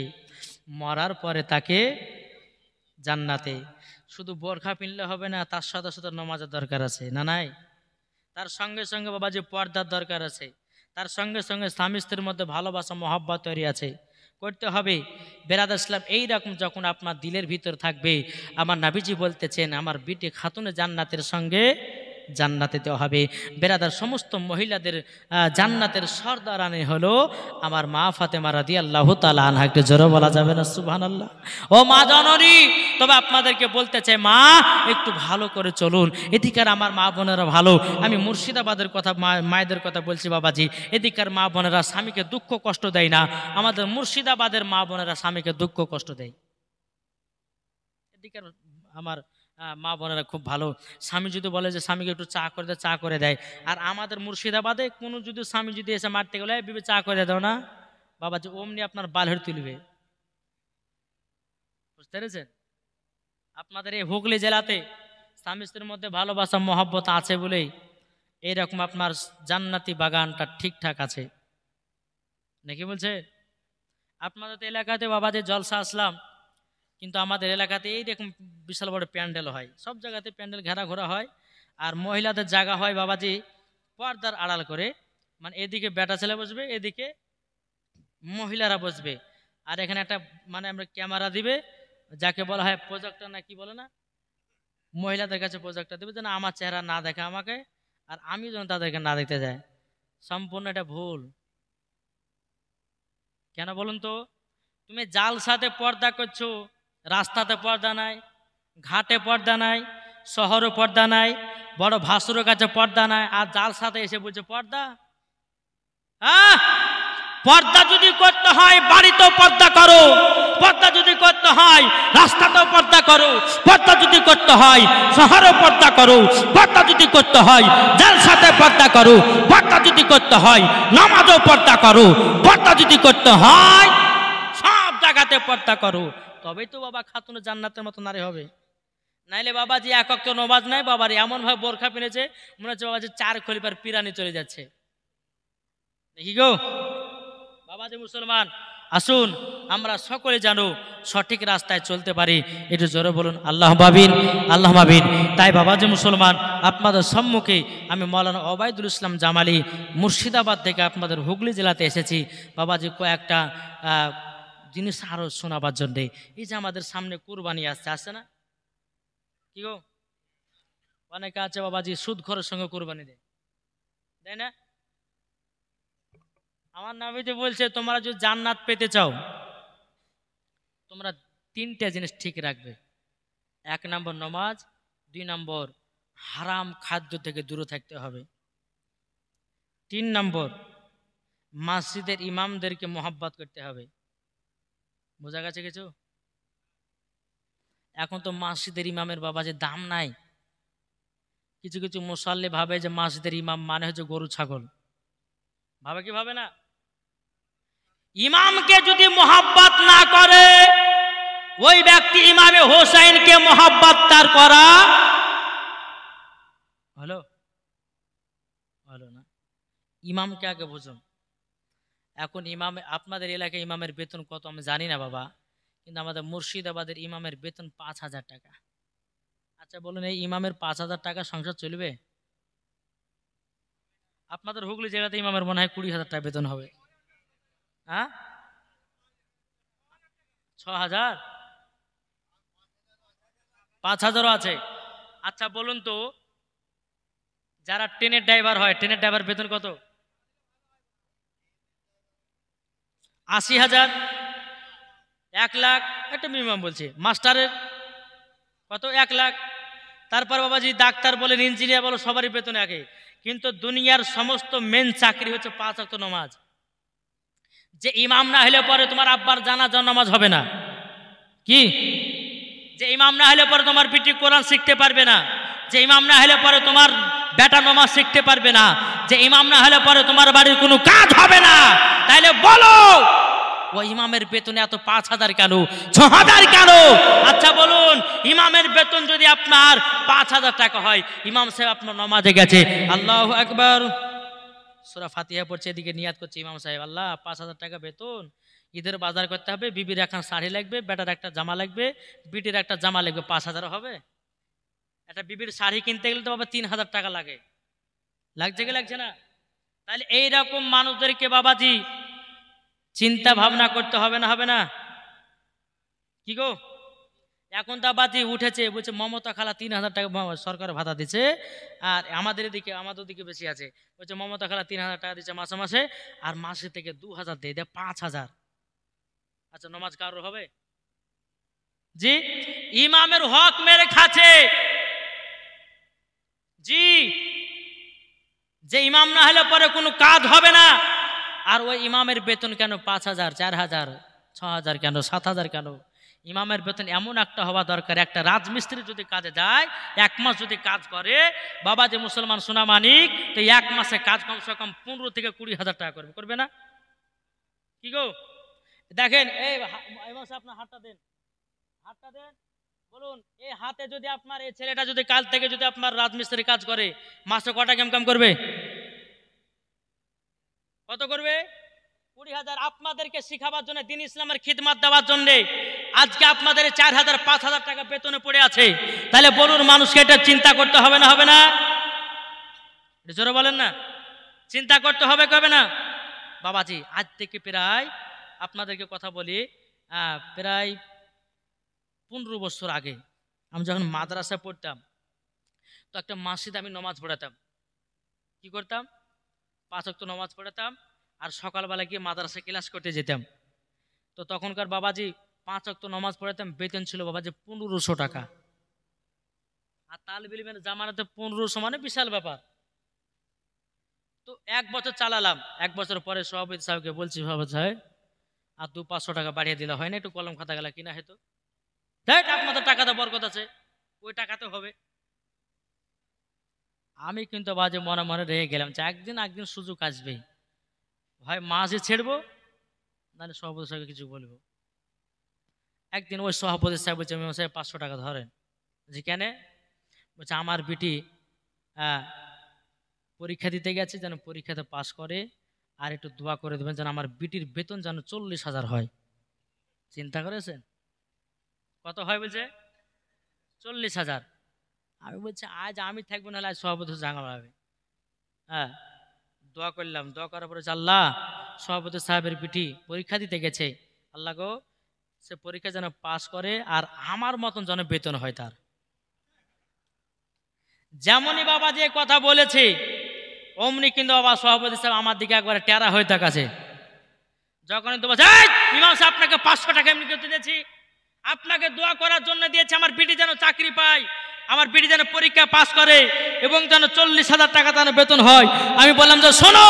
মরার পরে তাকে জান্নাতে, শুধু বোরখা পিনলে হবে না, তার সাথে সাথে নামাজের দরকার আছে না নাই? তার সঙ্গে সঙ্গে বাবাজি পর্দার দরকার আছে, তার সঙ্গে সঙ্গে স্বামী স্ত্রীর মধ্যে ভালোবাসা মহব্বত তৈরি আছে, করতে হবে। বেরাদার ইসলাম, এইরকম যখন আপনার দিলের ভিতর থাকবে, আমার নাবিজি বলতেছেন আমার বিটি খাতুনে জান্নাতের সঙ্গে জান্নাতে দেওয়া হবে। বেরাদার সমস্ত মহিলাদের জান্নাতের সর্দারানি হলো আমার মা ফাতেমা রাদিয়াল্লাহু তাআলা আনহা। একটু জোরে বলা যাবে না সুবহানাল্লাহ? ও মা জননী, তবে আপনাদেরকে বলতে চাই মা একটু ভালো করে চলুন। এদিকার আমার মা বোনেরা ভালো, আমি মুর্শিদাবাদের কথা মায়েদের কথা বলছি বাবাজি। এদিকার মা বোনেরা স্বামীকে দুঃখ কষ্ট দেয় না, আমাদের মুর্শিদাবাদের মা বোনেরা স্বামীকে দুঃখ কষ্ট দেয়। এদিকার আমার মা বোনেরা খুব ভালো, স্বামী যদি বলে যে স্বামীকে একটু চা করে দেয়, চা করে দেয়। আর আমাদের মুর্শিদাবাদে কোনো যদি স্বামী যদি এসে মারতে গেলে বিবে চা করে দাও না বাবাজি, অমনি আপনার বালহের তুলবে। বুঝতে পেরেছেন? আপনাদের এই হুগলি জেলাতে স্বামী স্ত্রীর মধ্যে ভালোবাসা মহব্বত আছে বলেই এইরকম আপনার জান্নাতি বাগানটা ঠিকঠাক আছে নাকি বলছে? আপনাদের তো এলাকাতে বাবাজি জলসা আসলাম, কিন্তু আমাদের এলাকাতে এইরকম বিশাল বড় প্যান্ডেল হয়, সব জায়গাতে প্যান্ডেল ঘেরা ঘোরা হয়। আর মহিলাদের জায়গা হয় বাবাজি পর্দার আড়াল করে, মানে এদিকে বেটা ছেলে বসবে, এদিকে মহিলারা বসবে। আর এখানে একটা মানে আমরা ক্যামেরা দিবে, যাকে বলা হয় প্রজেক্টর না কি বলে না, মহিলাদের কাছে প্রজেক্টর দেবে যেন আমার চেহারা না দেখে আমাকে, আর আমি যেন তাদেরকে না দেখতে যাই। সম্পূর্ণ এটা ভুল। কেন বলুন তো? তুমি জালসাতে পর্দা করছো, রাস্তাতে পর্দা নাই, ঘাটে পর্দা নাই, শহরে পর্দা নাই, বড় ভাসুরের কাছে পর্দা নাই, আর জালসাতে এসে বলছে পর্দা। পর্দা যদি করতে হয় বাড়িতেও পর্দা করো, পর্দা যদি করতে হয় রাস্তাতেও পর্দা করো, পর্দা যদি করতে হয় শহরেও পর্দা করো, পর্দা যদি করতে হয় জালসাতে পর্দা করো, পর্দা যদি করতে হয় নামাজও পর্দা করো, পর্দা যদি করতে হয় সব জায়গাতে পর্দা করো, তবেই তো বাবা খাতুনে জান্নাতের মতো নারী হবে। নাইলে বাবাজি এক ওয়াক্ত নামাজ নাই, বাবার এমন ভাবে বোরখা পিনেছে মনে হচ্ছে বাবাজি 4 খলিফার পিরানি চলে যাচ্ছে। দেখি গো বাবাজি মুসলমান, আসুন আমরা সকলে জানো সঠিক রাস্তায় চলতে পারি, একটু জোরে বলুন আল্লাহ মাবিন, আল্লাহ মাবিন। তাই বাবাজি মুসলমান, আপনাদের সম্মুখে আমি মাওলানা ওবায়দুল ইসলাম জামালি মুর্শিদাবাদ থেকে আপনাদের হুগলি জেলাতে এসেছি বাবাজি কয়েকটা জিনিস আরো শোনাবার জন্যে। এই যে আমাদের সামনে কুরবানি আসছে না কি গো? অনেকে আছে বাবাজি সুদ খোরের সঙ্গে কুরবানি দেয়, তাই না? আমার নবীজি বলছে তোমরা যদি জান্নাত পেতে চাও তোমরা 3টে জিনিস ঠিক রাখবে। 1 নম্বর নামাজ, 2 নম্বর হারাম খাদ্য থেকে দূরে থাকতে হবে, 3 নম্বর মসজিদের ইমামদেরকে মহব্বত করতে হবে। বোঝা গেছে কিছু? এখন তো মসজিদের ইমামের বাবাজি দাম নাই। কিছু কিছু মুসাল্লি ভাবে যে মসজিদের ইমাম মানে হচ্ছে গরু ছাগল, ভাবে কি ভাবে না? ইমামকে যদি মহব্বত না করে ওই ব্যক্তি ইমামে হোসেনকে মহব্বত তার করা হলো হলো না। ইমামকে আগে বুঝুন। এখন ইমাম আপনাদের এলাকায় ইমামের বেতন কত আমি জানি না বাবা, কিন্তু আমাদের মুর্শিদাবাদের ইমামের বেতন 5,000 টাকা। আচ্ছা বলুন, এই ইমামের 5,000 টাকা সংসার চলবে? আপনাদের হুগলি জেলাতে ইমামের মনে হয় 20,000 টাকা বেতন হবে। হ্যাঁ, 6,000, 5,000ও আছে। আচ্ছা বলুন তো, যারা ট্রেনের ড্রাইভার হয়, ট্রেনের ড্রাইভার বেতন কত? 80,000, 1 লাখ, একটা মিনিমাম বলছে। মাস্টারের কত? 1 লাখ। তারপর বাবাজি ডাক্তার বলেন, ইঞ্জিনিয়ার বলো, সবারই বেতন একই। কিন্তু দুনিয়ার সমস্ত মেন চাকরি হচ্ছে 5 ওয়াক্ত নামাজ। যে ইমাম না হলে পরে তোমার আব্বার জানাজা নামাজ হবে না, কি? যে ইমাম না হলে পরে তোমার বিটি কোরআন শিখতে পারবে না, যে ইমাম না হলে পরে তোমার বেটা নামাজ শিখতে পারবে না, যে ইমাম না হলে পরে তোমার বাড়ির কোনো কাজ হবে না। তাইলে বলো ওই ইমামের বেতনে এত 5,000 কেন, 6,000 কেন? আচ্ছা বলুন, ইমামের বেতন যদি আপনার 5,000 টাকা হয়, ইমাম সাহেব আপনার নামাজে গেছে, আল্লাহু আকবার, সূরা ফাতিহা পড়ছে, এদিকে নিয়াত করছে ইমাম সাহেব, আল্লাহ 5,000 টাকা বেতন, ঈদের বাজার করতে হবে, বিবির এখন শাড়ি লাগবে, বেটার একটা জামা লাগবে, বিটির একটা জামা লাগবে, 5,000 হবে? একটা বিবির শাড়ি কিনতে গেলে তো বাবা 3,000 টাকা লাগে, লাগছে কি লাগছে না? তাহলে এইরকম মানুষদেরকে বাবাজি চিন্তা ভাবনা করতে হবে না, হবে না? কি গো, এখন তো বাজি উঠেছে, বলছে মমতা খালা 3,000 টাকা সরকার ভাতা দিচ্ছে, আর আমাদের দিকে বেশি আছে, বলছে মমতা খালা 3,000 টাকা দিচ্ছে মাসে মাসে, আর মাসে থেকে 2,000 দিয়ে দেয়, 5,000। আচ্ছা, নমাজ কারোর হবে? জি, ইমামের হক মেরে খাচ্ছে। জি, যে ইমাম না হলে পরে কোনো কাজ হবে না। আর ওই ইমামের বেতন কেন 5,000, 4,000, 6,000 কেন, 7,000 কেন? ইমামের বেতন এমন একটা হওয়া দরকার, একটা রাজমিস্ত্রি যদি কাজে যায়, 1 মাস যদি কাজ করে, বাবা যে মুসলমান সোনা মানিক, তো 1 মাসে কাজ কমসে কম 15 থেকে 20,000 টাকা করবে না? কি গো, দেখেন এই আপনার হাতটা দেন, হাতটা দেন, বলুন এই হাতে যদি আপনার এই ছেলেটা যদি কাল থেকে যদি আপনার রাজমিস্ত্রি কাজ করে, মাসে কটা ইনকাম করবে? কত করবে? 20,000। আপনাদেরকে শিখাবার জন্য, দ্বীন ইসলামের খিদমত দেওয়ার জন্য আজকে আপনাদের 4,000, 5,000 টাকা বেতনে পড়ে আছে। তাহলে বলুন মানুষকে এটা চিন্তা করতে হবে না, হবে না? জোরে বলেন না, চিন্তা করতে হবে, কবে না? বাবাজি আজ থেকে প্রায় আপনাদেরকে কথা বলি, প্রায় 15 বছর আগে আমি যখন মাদ্রাসায় পড়তাম, তো একটা মসজিদে আমি নামাজ পড়াতাম। কি করতাম? 5 ওয়াক্ত নামাজ পড়াতাম, আর সকালবেলা গিয়ে মাদ্রাসায় ক্লাস করতে যেতাম। তো তখনকার বাবাজি 5 ওয়াক্ত নামাজ পড়াতাম, বেতন ছিল বাবাজি 1500 টাকা। আর তালিবে ইলমের জামানাতে 1500 মানে বিশাল ব্যাপার। তো 1 বছর চালালাম, 1 বছর পরে সভাপতি সাহেবকে বলছি, সভাপতি সাহেব আর 200-500 টাকা বাড়িয়ে দিলে হয় না, একটু কলম খাতা গেলা কিনা হয়তো? দেখ আপনাদের টাকাতে বরকত আছে, ওই টাকাতে হবে। আমি কিন্তু বাজে মনে মনে রেগে গেলাম যে একদিন সুযোগ আসবেই, হয় মাঝে ছেড়বো, নাহলে সভাপতি সাহেবকে কিছু বলবো। একদিন ওই সভাপতি সাহেব বলছে, মেম সাহেব 500 টাকা ধরেন। যে কেন? বলছে আমার বিটি পরীক্ষা দিতে গেছে, যেন পরীক্ষাতে পাস করে, আর একটু দোয়া করে দেবেন যেন আমার বিটির বেতন যেন 40,000 হয়। চিন্তা করেছেন কত হয়? বলছে 40,000। আমি বলছি আজ আমি থাকবো, নাহলে আজ সভাপতি জাঙাল হবে। দোয়া করলাম, দোয়া করার পরে আল্লাহ সভাপতি সাহেবের বিটি পরীক্ষা দিতে গেছে, আল্লাহ গো সে পরীক্ষা যেন পাস করে, আর আমার মতন যেন বেতন হয় তার। যেমনই বাবা যে কথা বলেছে, অমনি কিন্তু বাবা সভাপতি সাহেব আমার দিকে একবার টেরা হয়ে তাকাছে। যখন তো বলছে, ইমাম সাহেব আপনাকে 500 টাকা এমনি করতে দিয়েছি, আপনাকে দোয়া করার জন্য দিয়েছি আমার বিটি যেন চাকরি পায়, আমার বিটি যেন পরীক্ষা পাস করে, এবং যেন 40,000 টাকা যেন বেতন হয়। আমি বললাম যে শোনো,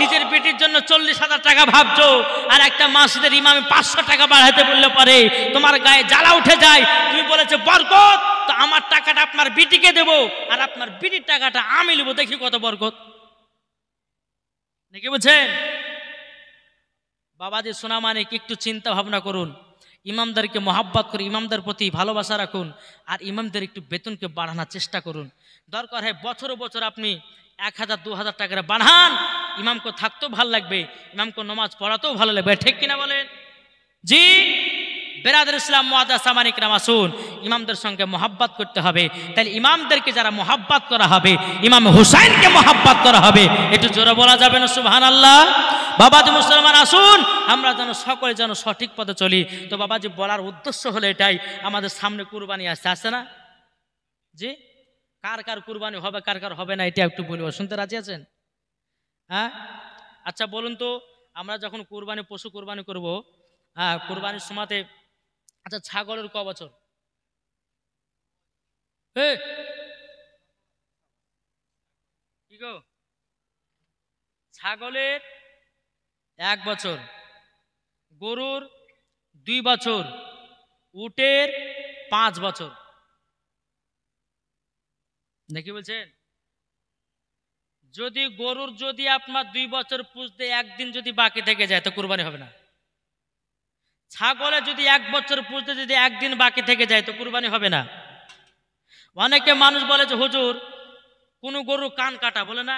নিজের বিটির জন্য 40,000 টাকা ভাবছো, আর একটা মসজিদের ইমামে 500 টাকা বাড়াইতে বললে পরে তোমার গায়ে জ্বালা উঠে যায়। তুমি বলেছে বরকত, তো আমার টাকাটা আপনার বিটিকে দেবো, আর আপনার বিটির টাকাটা আমি নেবো, দেখি কত বরকত। নাকি বুঝছেন বাবাজি সোনা মানিক, একটু চিন্তা ভাবনা করুন, ইমামদারকে মহাব্বত করে ইমামদের প্রতি ভালোবাসা রাখুন, আর ইমামদের একটু বেতনকে বাড়ানোর চেষ্টা করুন। দরকার হয় বছর বছর আপনি 1,000, 2,000 টাকা বাড়ান, ইমামকে থাকতেও ভালো লাগবে, ইমামকে নামাজ পড়াতেও ভালো লাগবে। ঠিক কিনা বলেন? জি বেরাদর ইসলাম মুআজ্জাজ সামানিক রাম, আসুন ইমামদের সঙ্গে মহাব্বত করতে হবে। তাহলে ইমামদেরকে যারা মহাব্বত করা হবে, ইমাম হুসাইনকে মহাব্বত করা হবে। একটু জোরে বলা যাবে না সুবহানাল্লাহ? বাবাজি মুসলমান আসুন, আমরা যেন সকলে যেন সঠিক পথে চলি। তো বাবাজি বলার উদ্দেশ্য হলো এটাই, আমাদের সামনে কুরবানি আসছে না? জি, কার কার কুরবানি হবে, কার কার হবে না, এটা একটু বলবো, শুনতে রাজি আছেন? হ্যাঁ, আচ্ছা বলুন তো, আমরা যখন কুরবানি পশু কুরবানি করব, কুরবানির সময়তে, আচ্ছা ছাগলের ক বছর? কি গো, ছাগলের 1 বছর, গরুর 2 বছর, উটের 5 বছর। নাকি বলছেন? যদি গরুর যদি আপনার 2 বছর পুষতে একদিন যদি বাকি থেকে যায়, তো কুরবানি হবে না। ছাগলে যদি 1 বছর পুষতে যদি একদিন বাকি থেকে যায়, তো কুরবানি হবে না। অনেকে মানুষ বলে যে হুজুর কোন গরু কান কাটা, বলে না,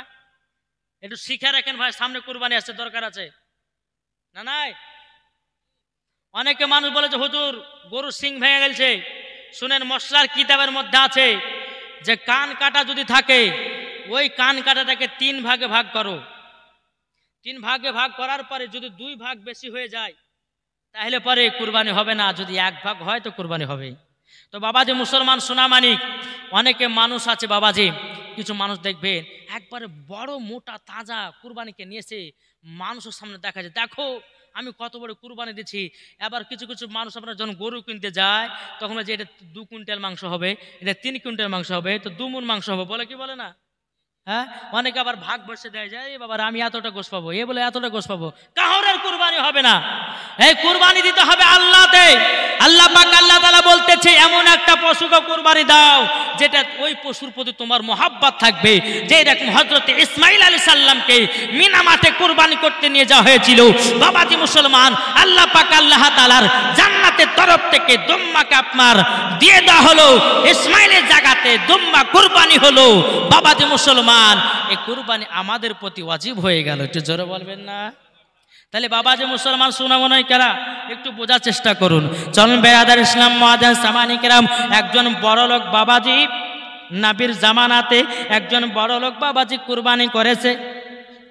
একটু শিখে রাখেন ভাই, সামনে কুরবানি আসছে, দরকার আছে না নাই? অনেকে মানুষ বলে যে হুজুর গরুর সিং ভেঙে গেছে। শুনেন, মশলার কিতাবের মধ্যে আছে যে কান কাটা যদি থাকে, ওই কান কাটাটাকে 3 ভাগে ভাগ করো। 3 ভাগে ভাগ করার পরে যদি 2 ভাগ বেশি হয়ে যায় তাহলে পরে কুরবানি হবে না, যদি 1 ভাগ হয় তো কুরবানি হবে। তো বাবাজি মুসলমান সোনা মানিক, অনেকে মানুষ আছে বাবাজি, কিছু মানুষ দেখবেন একবারে বড় মোটা তাজা কুরবানিকে নিয়েছে মানুষের সামনে দেখা যায়, দেখো আমি কত বড় কুরবানি দিচ্ছি। আবার কিছু কিছু মানুষ আপনার যখন গরু কিনতে যায় তখন যে এটা 2 কুইন্টাল মাংস হবে, এটা 3 কুইন্টাল মাংস হবে, তো 2 মণ মাংস হবে, বলে কি বলে না? হ্যাঁ, অনেকে আবার ভাগ বসে দেয় যায়, বাবা আমি এতটা গোশ পাবো, এ বলে এতটা গোশ পাবো। কাহরের কুরবানি হবে না, এই কুরবানি দিতে হবে আল্লাহতে। আল্লাহ পাক আল্লাহ তাআলা বলতেছে এমন একটা পশুকে কুরবানি দাও যেটা ওই পশুর প্রতি তোমার মহাব্বত থাকবে। যে রকম হযরত ইসমাঈল আলাইহিস সালামকে মিনা মাঠে কুরবানি করতে নিয়ে যাওয়া হয়েছিল। বাবাজি মুসলমান, আল্লাহ পাক আল্লাহ তাআলার জান্নাতের তরফ থেকে দুম্মাকে আপনার দিয়ে দেওয়া হলো, ইসমাঈলের জায়গাতে দুম্মা কুরবানি হলো। বাবাজি মুসলমান, এই কুরবানি আমাদের প্রতি ওয়াজিব হয়ে গেল, একটু জোরে বলবেন না? তাহলে বাবা যে মুসলমান শোনাবো নয় কারা, একটু বোঝার চেষ্টা করুন। চলুন বেরাদার ইসলাম মুআজ্জাজ সামানি কেরাম, একজন বড় লোক বাবাজি নবীর জামানাতে একজন বড় লোক বাবাজি কুরবানি করেছে।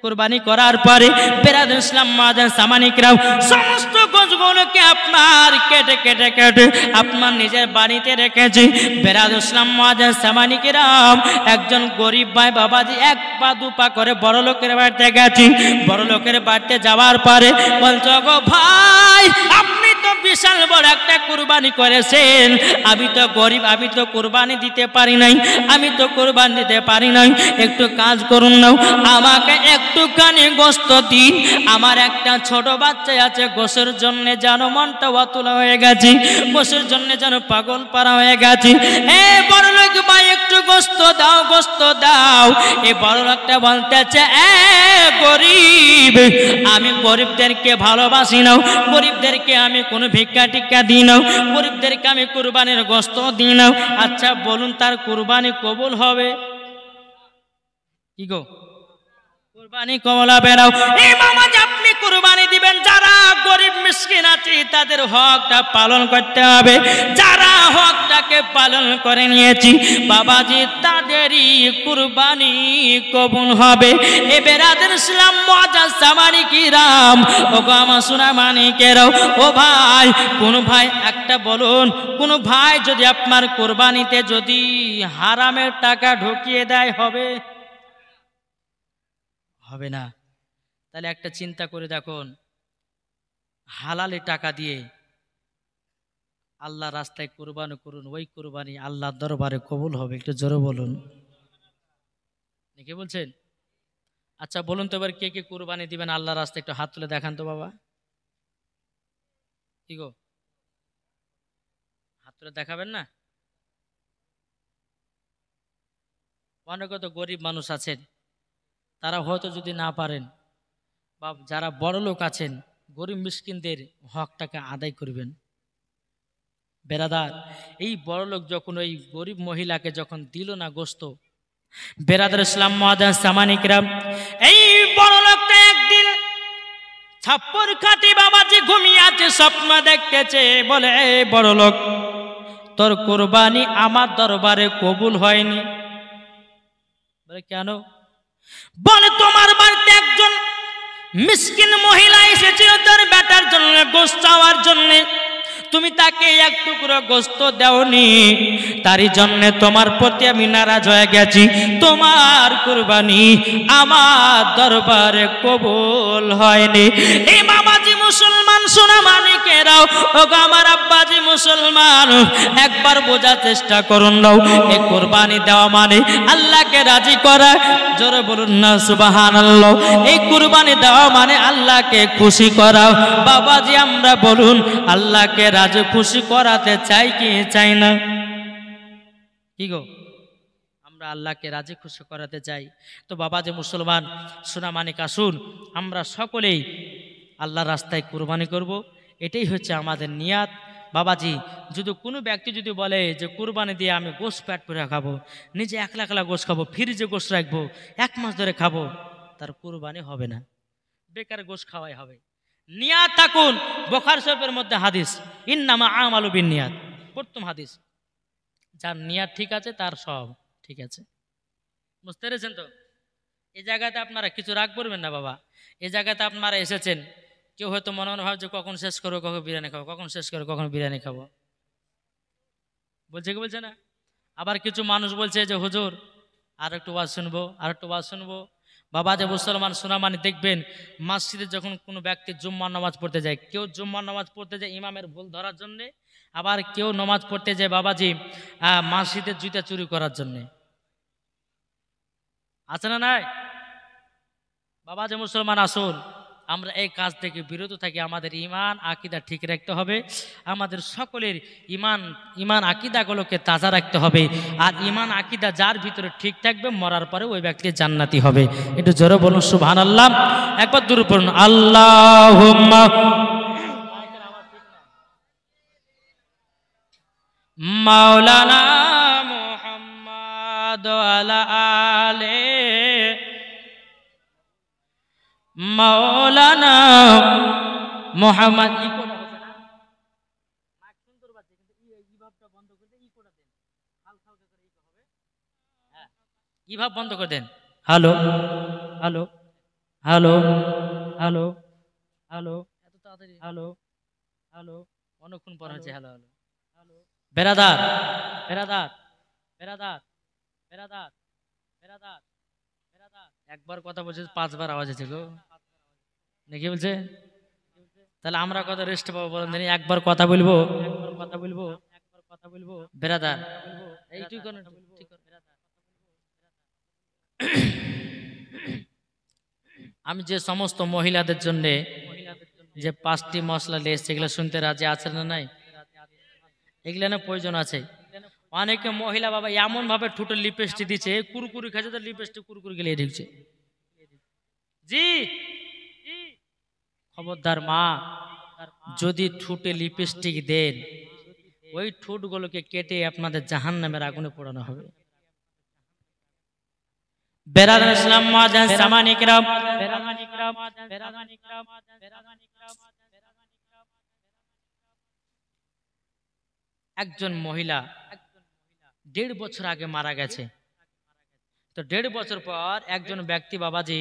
কুরবানি করার পরে বেরাদার ইসলাম মুআজ্জাজ সামানি কেরাম সমস্ত গোশগুলোকে আপনার কেটে কেটে কেটে আপনার নিজের বাড়িতে রেখেছে। বেরাদার ইসলাম মুআজ্জাজ সামানি কেরাম একজন গরিব ভাই বাবাজি 1 পা 2 পা করে বড় লোকের বাড়িতে গেছে। বড় লোকের বাড়িতে যাওয়ার পরে বলছো, গো ভাই আপনি তো বিশাল বড় একটা কুরবানি করেছেন, আমি তো গরিব, আমি তো কুরবানি দিতে পারি নাই, আমি তো কুরবানি দিতে পারি নাই, একটু কাজ করুন না, আমাকে একটুখানি গোশত দিন, আমার একটা ছোট বাচ্চা আছে, গোশের জন্য যেন মনটা অতুল হয়ে গেছে, গোশের জন্য যেন পাগল পারা হয়ে গেছে। এ বড় লোক ভাই একটু গোশত দাও, গোশত দাও। এ বড় লোকটা বলতেছে, এ গরিব, আমি গরিবদেরকে ভালোবাসি না, গরিবদেরকে আমি কোনো ভিক্ষা টিক্কা দিই না, গরিবদেরকে আমি কুরবানির গোশত দিই না। আচ্ছা বলুন, তার কুরবানি কবুল হবে কি গো? কুরবানি কবুল হবে না। এই মামা যে আপনি কুরবানি দিবেন, যারা গরিব মিসকিন আছে তাদের হকটা পালন করতে হবে। যারা হকটাকে পালন করে নিয়েছি বাবাজি, তাদেরই কুরবানি কবুল হবে। এ বেরাদার ইসলাম মুআজ্জাজ সামানি কিরাম, ও গো আমার সোনা মানিকেরাও, ও ভাই, কোন ভাই একটা বলুন, কোন ভাই যদি আপনার কুরবানিতে যদি হারামের টাকা ঢুকিয়ে দেয় হবে? হবে না। তাহলে একটা চিন্তা করে দেখুন, হালালে টাকা দিয়ে আল্লাহ রাস্তায় কুরবানি করুন, ওই কুরবানি আল্লাহর দরবারে কবুল হবে, একটু জোরে বলুন। কে বলছেন? আচ্ছা বলুন তো এবার কে কে কুরবানি দিবেন আল্লাহ রাস্তায়, একটু হাত তুলে দেখান তো বাবা। কি গো, হাত তুলে দেখাবেন না? অনেক তো গরিব মানুষ আছেন, তারা হয়তো যদি না পারেন, বা যারা বড় লোক আছেন গরিব মিসকিনদের হকটাকে আদায় করবেন। বেরাদার, এই বড় লোক যখন ওই গরিব মহিলাকে যখন দিল না গোশত, বেরাদার ইসলাম মুআজ্জাজ সামানি কেরাম, এই বড় লোকটা একদিন ছাপ্পর খাটি বাবাজি ঘুমিয়ে আছে, স্বপ্ন দেখতেছে, বলে এই বড় লোক, তোর কুরবানি আমার দরবারে কবুল হয়নি। বলে কেন? বলে তোমার বাড়িতে একজন মিসকিন মহিলা এসেছিল তার বেটার জন্য গোশত চাওয়ার জন্য, তুমি তাকে এক টুকরো গোশত দাওনি, তারই জন্য তোমার প্রতি আমি নারাজ হয়ে গেছি, তোমার কুরবানি আমার দরবারে কবুল হয়নি। এই বাবাজি মুসলমান সোনা মানিকেরাও, ও আমার আব্বাজি মুসলমান, একবার বোঝার চেষ্টা করুন নাও, এই কুরবানি দেওয়া মানে আল্লাহকে রাজি করা, জোরে বলুন না সুবহানাল্লাহ। এই কুরবানি দেওয়া মানে আল্লাহকে খুশি করা। বাবাজি আমরা বলুন, আল্লাহকে রাজি খুশি করাতে চাই কি চাই না? কি গো, আমরা আল্লাহকে রাজি খুশি করাতে চাই। তো বাবাজি মুসলমান সোনা মানিক, আসুন আমরা সকলেই আল্লাহর রাস্তায় কুরবানি করব, এটাই হচ্ছে আমাদের নিয়াত। বাবাজি যদি কোনো ব্যক্তি যদি বলে যে কুরবানি দিয়ে আমি গোশ পেট করে খাবো, নিজে একলা একলা গোশ খাবো, ফ্রিজে গোশ রাখবো, 1 মাস ধরে খাবো, তার কুরবানি হবে না, বেকার গোশ খাওয়াই হবে। নিয়াত থাকুন, বুখারী শরীফের মধ্যে হাদিস, ইন্নামা আমালু বিন্নিয়াত, প্রথম হাদিস, যার নিয়াত ঠিক আছে তার সব ঠিক আছে। বুঝতে পেরেছেন তো? এই জায়গাতে আপনারা কিছু রাগ করবেন না বাবা। এই জায়গাতে আপনারা এসেছেন, কেউ হয়তো মনে মনে ভাবছে কখন শেষ করবো, কখন বিরিয়ানি খাবো, কখন শেষ করবো, কখন বিরিয়ানি খাবো, বলছে কি বলছে না? আবার কিছু মানুষ বলছে যে হুজুর আর একটু ওয়াজ শুনবো, আর একটু ওয়াজ শুনবো। বাবা যে মুসলমান শোনা মানে দেখবেন, মসজিদে যখন কোনো ব্যক্তি জুম্মার নামাজ পড়তে যায়, কেউ জুম্মার নামাজ পড়তে যায় ইমামের ভুল ধরার জন্যে, আবার কেউ নামাজ পড়তে যায় বাবাজি মসজিদের জুতা চুরি করার জন্যে। আছে না নাই? বাবা যে মুসলমান আসুন, আমরা এই কাজ থেকে বিরত থাকি। আমাদের ইমান আকীদা ঠিক রাখতে হবে, আমাদের সকলের ইমান আকীদাগুলোকে তাজা রাখতে হবে। আর ইমান আকীদা যার ভিতরে ঠিক থাকবে, মরার পরে ওই ব্যক্তি জান্নাতি হবে। একটু জোরে বলুন সুবহানাল্লাহ, একবার দূরে পড়ুন আল্লাহুম্মা মাওলানা মুহাম্মদ ওয়ালা আলে মাওলানা মুহাম্মদ। ইভাব বন্ধ করে দেন। Hello hello hello hello hello, এত তাড়াতাড়ি হ্যালো হ্যালো, অনেকক্ষণ পর হচ্ছে হ্যালো হ্যালো হ্যালো। বেরাদার বেরাদার বেরাদার বেরাদার বেরাদার বেরাদার, একবার কথা বলছে 5 বার আওয়াজ আছে গো, নাকি বলছে? তাহলে আমরা কত রেস্ট পাবো বলেন? একবার কথা বলবো, একবার কথা বলবো, একবার কথা বলবো। বেরাদার এইটুকু ঠিক করে। আমি যে সমস্ত মহিলাদের জন্য যে 5টি মশলা লেস, এগুলো শুনতে রাজি আছেন না নাই? এগুলো না প্রয়োজন আছে। অনেকে মহিলা বাবা এমন ভাবে ঠোঁটে লিপস্টিক দিচ্ছে, কুরকুরি খাচ্ছে তো লিপস্টিক কুরকুরি গেলে ঢুকছে। জি খবরদার মা, যদি ঠোঁটে লিপস্টিক দেন, ওই ঠোঁটগুলোকে কেটে আপনাদের জাহান্নামের আগুনে পোড়ানো হবে। বেরাদার ইসলাম মুআজ্জিন সামানি কিরাম, একজন মহিলা 1.5 বছর আগে মারা গেছে। তো 1.5 বছর পর একজন ব্যক্তি বাবাজি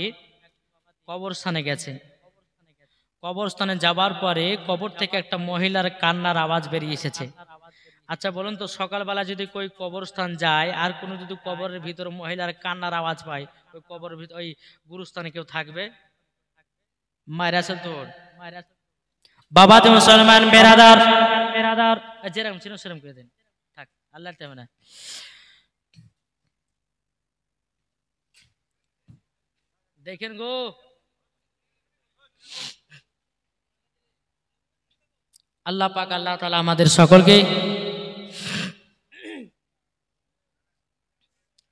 কবরস্থানে গেছে। কবরস্থানে যাবার পরে কবর থেকে একটা মহিলার কান্নার আওয়াজ বেরিয়ে এসেছে। আচ্ছা বলুন তো, সকালবেলা যদি কই কবরস্থান যায় আর কোনো যদি কবরের ভিতর মহিলার কান্নার আওয়াজ পায়, ওই কবরের ভিতর ওই গুরুস্থানে কেউ থাকবে? মাইরাছে তোর বাবা যে মুসলমান বেরাদার বেরাদার যেরকম ছিল সেরকম করে দেন, থাক আল্লাহর তেমন না। দেখেন গো, আল্লাহ পাক আল্লাহ তাআলা আমাদের সকলকে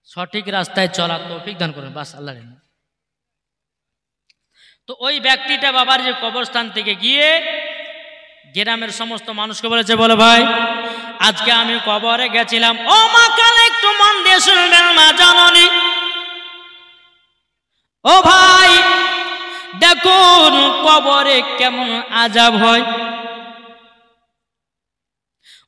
সঠিক রাস্তায় চলার তৌফিক দান করুন, বাস আল্লাহ। তো ওই ব্যক্তিটা বাবার যে কবরস্থান থেকে গিয়ে গ্রামের সমস্ত মানুষকে বলেছে, বলে ভাই আজকে আমি কবরে গেছিলাম। ও মা কালে একটু মন দিয়ে শুনবেন মা জননী, ও ভাই দেখুন কবরে কেমন আযাব হয়।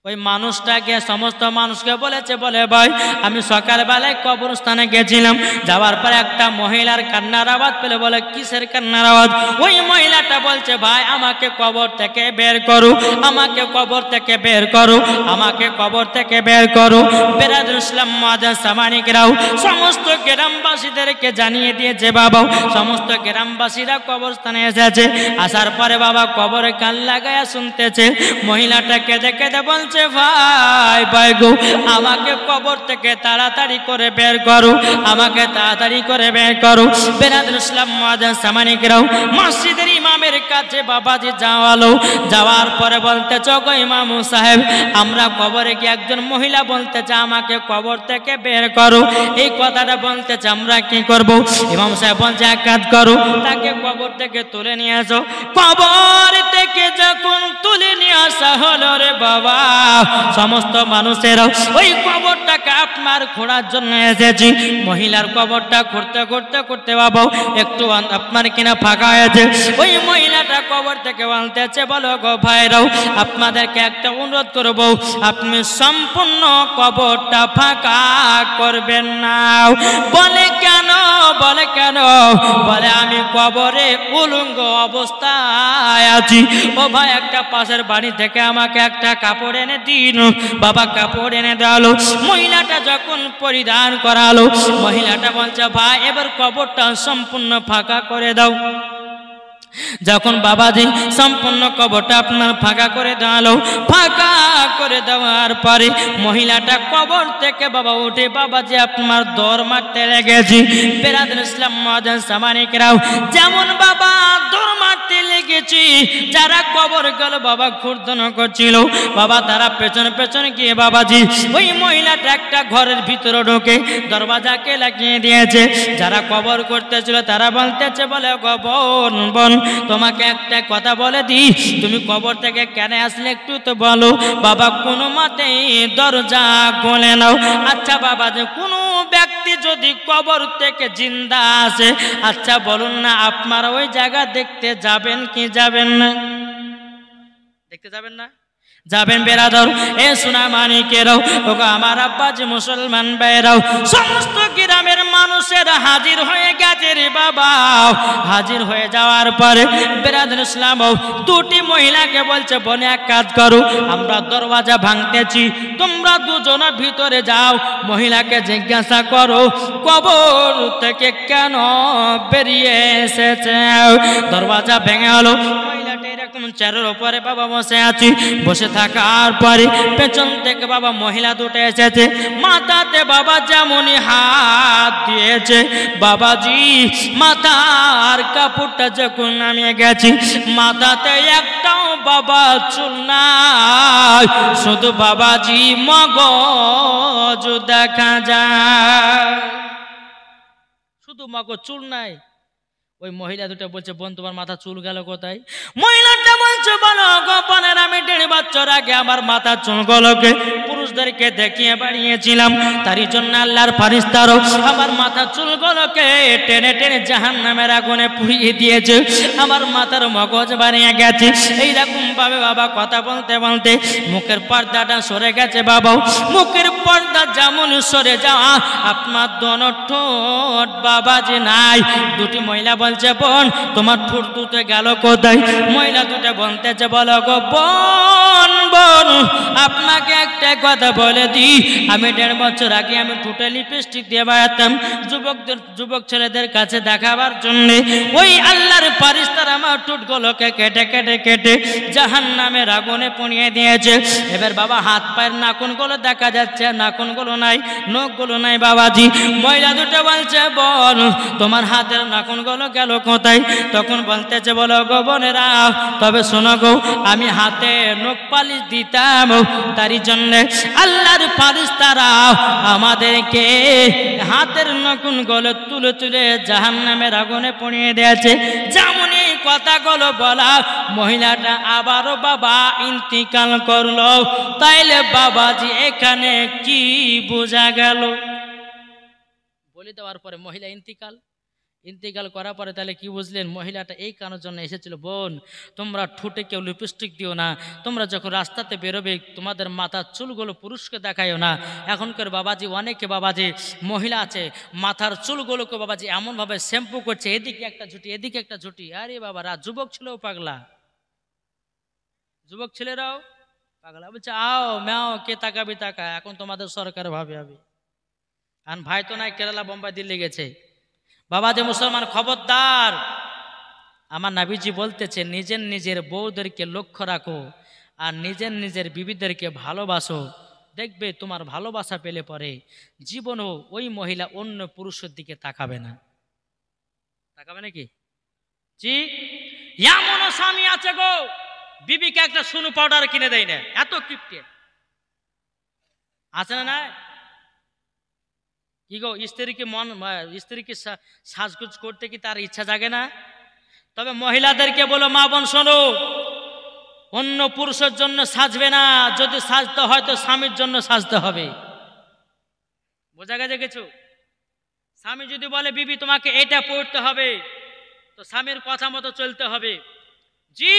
ওই মানুষটাকে সমস্ত মানুষকে বলেছে, বলে ভাই আমি সকালবেলায় কবরস্থানে গেছিলাম, যাওয়ার পর একটা মহিলার কান্নার আওয়াজ পেলে। বলে কিসের কান্নার আওয়াজ? ওই মহিলাটা বলছে ভাই আমাকে কবর থেকে বের করো, আমাকে কবর থেকে বের করো, আমাকে কবর থেকে বের করো। বেরাদুল ইসলাম মুআজ্জিন সামানিকরাও সমস্ত গ্রামবাসীদেরকে জানিয়ে দিয়েছে বাবা, সমস্ত গ্রামবাসীরা কবরস্থানে এসেছে। আসার পরে বাবা কবরে কান লাগায়া শুনতেছে। মহিলাটা কেঁদে কেঁদে বলছে, ভাই ভাই গো আমাকে কবর থেকে তাড়াতাড়ি করে বের করো, আমাকে তাড়াতাড়ি করে বের করো। বেরাদুল ইসলাম মুআজ্জিন সামানিকরাও মসজিদের ইমামের কাছে বাবাজি যাওয়ালো। যাওয়ার পরে বলতেছ, গো ইমাম সাহেব আমরা কবরে গিয়ে একজন মহিলা বলতেছে আমাকে কবর থেকে বের করো। এই কথাটা বলতেছে, আমরা কি করব? ইমাম সাহেব বলছে এক কাজ করো, তাকে কবর থেকে তুলে নিয়ে আসো। কবর থেকে মহিলাকে যখন তুলে নিয়ে আসা হলো রে বাবা, সমস্ত মানুষেরা ওই কবরটাকে আপনার খোঁড়ার জন্য এসেছি। মহিলার কবরটা খুঁড়তে খুঁড়তে করতে বাবা একটু আপনার কিনা ফাঁকা হয়েছে, ওই মহিলাটা কবর থেকে বলতেছে, বলো গো ভাইরাও, আপনাদেরকে একটা অনুরোধ করব, আপনি সম্পূর্ণ কবরটা ফাঁকা করবেন না। বলে কেন? বলে কেন? বলে আমি কবরে উলঙ্গ অবস্থায় আছি। ও ভাই, একটা পাশের বাড়ি থেকে আমাকে একটা কাপড় এনে দিন। বাবা কাপড় এনে দেওয়ালো, মহিলাটা যখন পরিধান করালো, মহিলাটা বলছে, ভাই এবার কবরটা সম্পূর্ণ ফাঁকা করে দাও। যখন বাবাজি সম্পূর্ণ কবরটা আপনার ফাঁকা করে দেওয়ালো, ফাঁকা করে দেওয়ার পরে মহিলাটা কবর থেকে বাবা উঠে বাবাজি আপনার দৌড় মারতে লেগেছি। বেরাদুল ইসলাম মুআজ্জিন সামানিকরাও, যেমন বাবা দৌড় মারতে লেগেছি, যারা কবর গেল বাবা খুঁড়তন করছিল বাবা, তারা পেছনে পেছনে গিয়ে বাবাজি ওই মহিলাটা একটা ঘরের ভিতরে ঢোকে দরওয়াজাকে লাগিয়ে দিয়েছে। যারা কবর করতেছিল তারা বলতেছে, বলে গো বোন, বোন তোমাকে একটা কথা বলে দিই, তুমি কবর থেকে কেন আসলে একটু তো বলো। বাবা কোনো মতেই দরজা খুলে নাও। আচ্ছা বাবা, যে কোনো ব্যক্তি যদি কবর থেকে জিন্দা আসে, আচ্ছা বলুন না, আপনারা ওই জায়গা দেখতে যাবেন কি যাবেন না? দেখতে যাবেন না? যাবেন বেরাদর। এ সোনা মানিকেরাও, ওগো আমার আব্বাজি মুসলমান ভাইরাও, সমস্ত গ্রামের মানুষের হাজির হয়ে গেছে রে বাবা। হাজির হয়ে যাওয়ার পরে বেরাদুল ইসলাম দুটি মহিলাকে বলছে, বোনে এক কাজ করো, আমরা দরওয়াজা ভাঙতেছি, তোমরা দুজনে ভিতরে যাও, মহিলাকে জিজ্ঞাসা করো কবর থেকে কেন বেরিয়ে এসেছে। দরওয়াজা ভেঙে হলো, মহিলাটা এরকম চেয়ারের উপরে বাবা বসে আছি, বসে থাকার পরে পেছন থেকে বাবা মহিলা দুটো এসেছে, মাথাতে বাবা যেমনই হাত দিয়েছে, বাবাজি মাথার কাপড়টা যখন নামিয়ে গেছি, মাথাতে একটাও বাবা চুল নাই, শুধু বাবাজি মগজ দেখা যায়, শুধু মগজ, চুল নাই। ওই মহিলা দুটো বলছে, বোন তোমার মাথা চুল গেল কোথায়? মহিলাটা বলছে, বলো গো বোনের, আমি 1.5 বছর আগে আমার মাথার চুলগুলোকে পুরুষদেরকে দেখিয়ে বাড়িয়েছিলাম, তারই জন্য আল্লাহর ফেরেশতারা আমার মাথার চুলগুলোকে টেনে টেনে জাহান্নামের আগুনে পুড়িয়ে দিয়েছে, আমার মাথার মগজ বানিয়ে গেছে। এইরকম ভাবে বাবা কথা বলতে বলতে মুখের পর্দাটা সরে গেছে বাবা। মুখের পর্দা যেমন সরে যাওয়া, আপনার দোনো ঠোঁট বাবাজি নাই। দুটি মহিলা বলছে, বোন তোমার ঠোঁট দুটো গেল কোথায়? মহিলা দুটো বলতেছে, বলো গো বোন, বোন আপনাকে একটা কথা বলে দিই, আমি 1.5 বছর আগে আমি ঠোঁটে লিপস্টিক দিয়ে বেড়াতাম যুবক ছেলেদের কাছে দেখাবার জন্য। ওই আল্লাহর ফেরেশতারা আমার ঠোঁটগুলোকে কেটে কেটে কেটে জাহান্নামের আগুনে পুড়িয়ে দিয়েছে। এবার বাবা হাত পায়ের নাখুনগুলো দেখা যাচ্ছে, নাখুনগুলো নাই, নখগুলো নাই বাবাজি। মহিলা দুটো বলছে, বোন তোমার হাতের নাখুনগুলো গেল কোথায়? তখন বলতেছে, বলো গো বোনেরা, তবে শোনো গো, আমি হাতে নখ পালিশ দিতাম, তারই জন্য আল্লাহর ফেরেশতারা আমাদেরকে হাতের নখগুলো তুলে তুলে জাহান্নামের আগুনে পুড়িয়ে দিয়েছে। যেমন এই কথাগুলো বলা, মহিলাটা আবারও বাবা ইন্তিকাল করলো। তাইলে বাবাজি এখানে কি বোঝা গেল? বলে দেওয়ার পরে মহিলা ইন্তিকাল করার পরে তাহলে কি বুঝলেন? মহিলাটা এই কারণের জন্য এসেছিল, বোন তোমরা ঠোঁটে কেউ লিপস্টিক দিও না, তোমরা যখন রাস্তাতে বেরোবে তোমাদের মাথার চুলগুলো পুরুষকে দেখায়ও না। এখনকার বাবাজি অনেকে বাবাজি মহিলা আছে, মাথার চুলগুলোকে বাবাজি এমনভাবে শ্যাম্পু করছে, এদিকে একটা ঝুটি এদিকে একটা ঝুটি। আরে বাবারা, যুবক ছেলেও পাগলা, যুবক ছেলেরাও পাগলা। বলছে আও ম্যাও, কে তাকাবি তাকা, এখন তোমাদের সরকার ভাবে হবে। আর ভাই তো নাই, কেরালা বোম্বাই দিল্লি গেছে। বাবা যে মুসলমান, খবরদার, আমার নবীজি বলতেছে নিজের নিজের বউদেরকে লক্ষ্য রাখো আর নিজের বিবিদেরকে ভালোবাসো, দেখবে তোমার ভালোবাসা পেলে পরে জীবনও ওই মহিলা অন্য পুরুষের দিকে তাকাবে না। তাকাবে নাকি? জি, এমনও স্বামী আছে গো, বিবিকে একটা সুনু পাউডার কিনে দেয় না, এত কিপটে আছে না? কি গো, স্ত্রীকে সাজগুজ করতে কি তার ইচ্ছা জাগে না? তবে মহিলাদেরকে বলো, মা বোন শোনো, অন্য পুরুষের জন্য সাজবে না, যদি সাজতে হয় তো স্বামীর জন্য সাজতে হবে। বোঝা গেছে কিছু? স্বামী যদি বলে বিবি তোমাকে এটা পড়তে হবে, তো স্বামীর কথা মতো চলতে হবে। জি,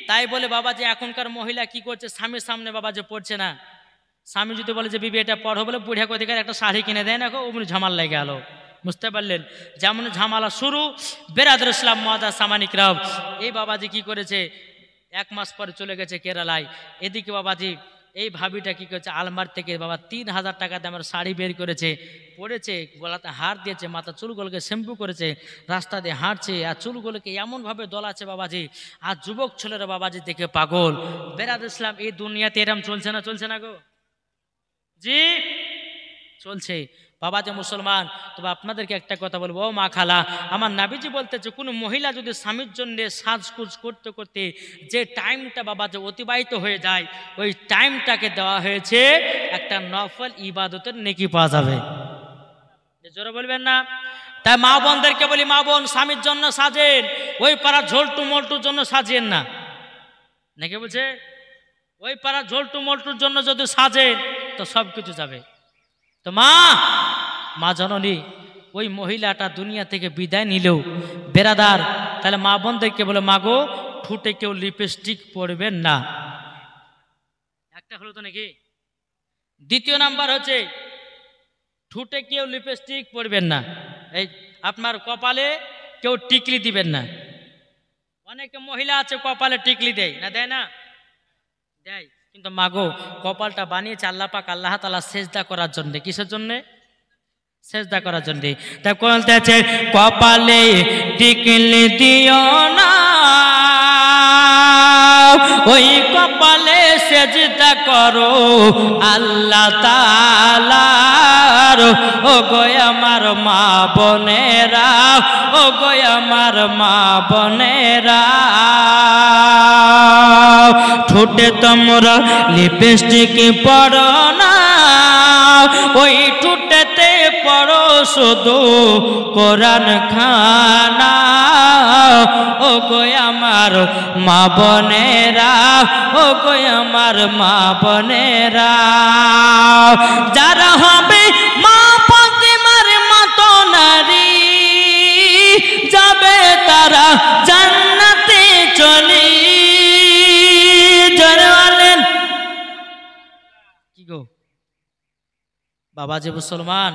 তাই বলে বাবাজি এখনকার মহিলা কি করছে, স্বামীর সামনে বাবাজি পড়ছে না। স্বামী যদি বলে যে বিবি এটা পড়ো, বলে বুড়িয়া কোথাকার একটা শাড়ি কিনে দেয় না, ওমনি ঝামাল লেগে গেল। বুঝতে পারলেন? যেমন ঝামালা শুরু। বেরাদর ইসলাম মুআজ্জাজ সামানিক রাও, এই বাবাজি কি করেছে, 1 মাস পরে চলে গেছে কেরালায়। এদিকে বাবাজি এই ভাবিটা কি করেছে, আলমার থেকে বাবা 3000 টাকা দামের শাড়ি বের করেছে, পরেছে, গলাতে হার দিয়েছে, মাথা চুলগুলোকে শ্যাম্পু করেছে, রাস্তা দিয়ে হাঁটছে, আর চুলগুলোকে এমনভাবে দোলাচ্ছে বাবাজি, আর যুবক ছেলেরা বাবাজি দেখে পাগল। বেরাদর ইসলাম, এই দুনিয়াতে এরম চলছে না? চলছে না গো? জি চলছে বাবাজি মুসলমান। তবে আপনাদেরকে একটা কথা বলবো, ও মা খালা, আমার নাবিজি বলতেছে কোনো মহিলা যদি স্বামীর জন্য সাজকুজ করতে করতে যে টাইমটা বাবাজি অতিবাহিত হয়ে যায়, ওই টাইমটাকে দেওয়া হয়েছে একটা নফল ইবাদতের নেকি পাওয়া যাবে। জোরে বলবেন না? তাই মা বোনদেরকে বলি, মা বোন স্বামীর জন্য সাজেন, ওই পাড়া ঝোলটু মল্টুর জন্য সাজিয়েন না। নাকি বলছে? ওই পাড়া ঝোলটু মল্টুর জন্য যদি সাজেন তো সব কিছু যাবে। তো মা জননী ওই মহিলাটা দুনিয়া থেকে বিদায় নিলেও বেরাদার, তাহলে মা বোনদেরকে বলে, মা গো ঠোঁটে কেউ লিপস্টিক পরবেন না। একটা হলো তো নাকি? দ্বিতীয় নাম্বার হচ্ছে ঠোঁটে কেউ লিপস্টিক পরবেন না। এই আপনার কপালে কেউ টিকলি দিবেন না। অনেকে মহিলা আছে কপালে টিকলি দেয় না, দেয় না? দেয়। কিন্তু মাগো কপালটা বানিয়েছে আল্লাহ পাক, আল্লাহ তাআলা সেজদা করার জন্য। কিসের জন্য? সেজদা করার জন্য। তাই বলতেছে কপালে টিকলি দিও না, ওই কপালে সেজদা করো আল্লাহ তাআলার। ও গো আমার মা বোনেরা, ও গো আমার মা বোনেরা, ঠোঁটে তোমরা লিপস্টিক পরো না, ওই ঠোঁটেতে পড়ো শুধু কোরআন খানা। ও গো আমার মা বোনেরা, ও গো আমার মা বোনেরা, যারা হবে মা ফাতেমার মতো নারী, যাবে তারা জান্নাতে চলে। কি গো বাবাজি মুসলমান,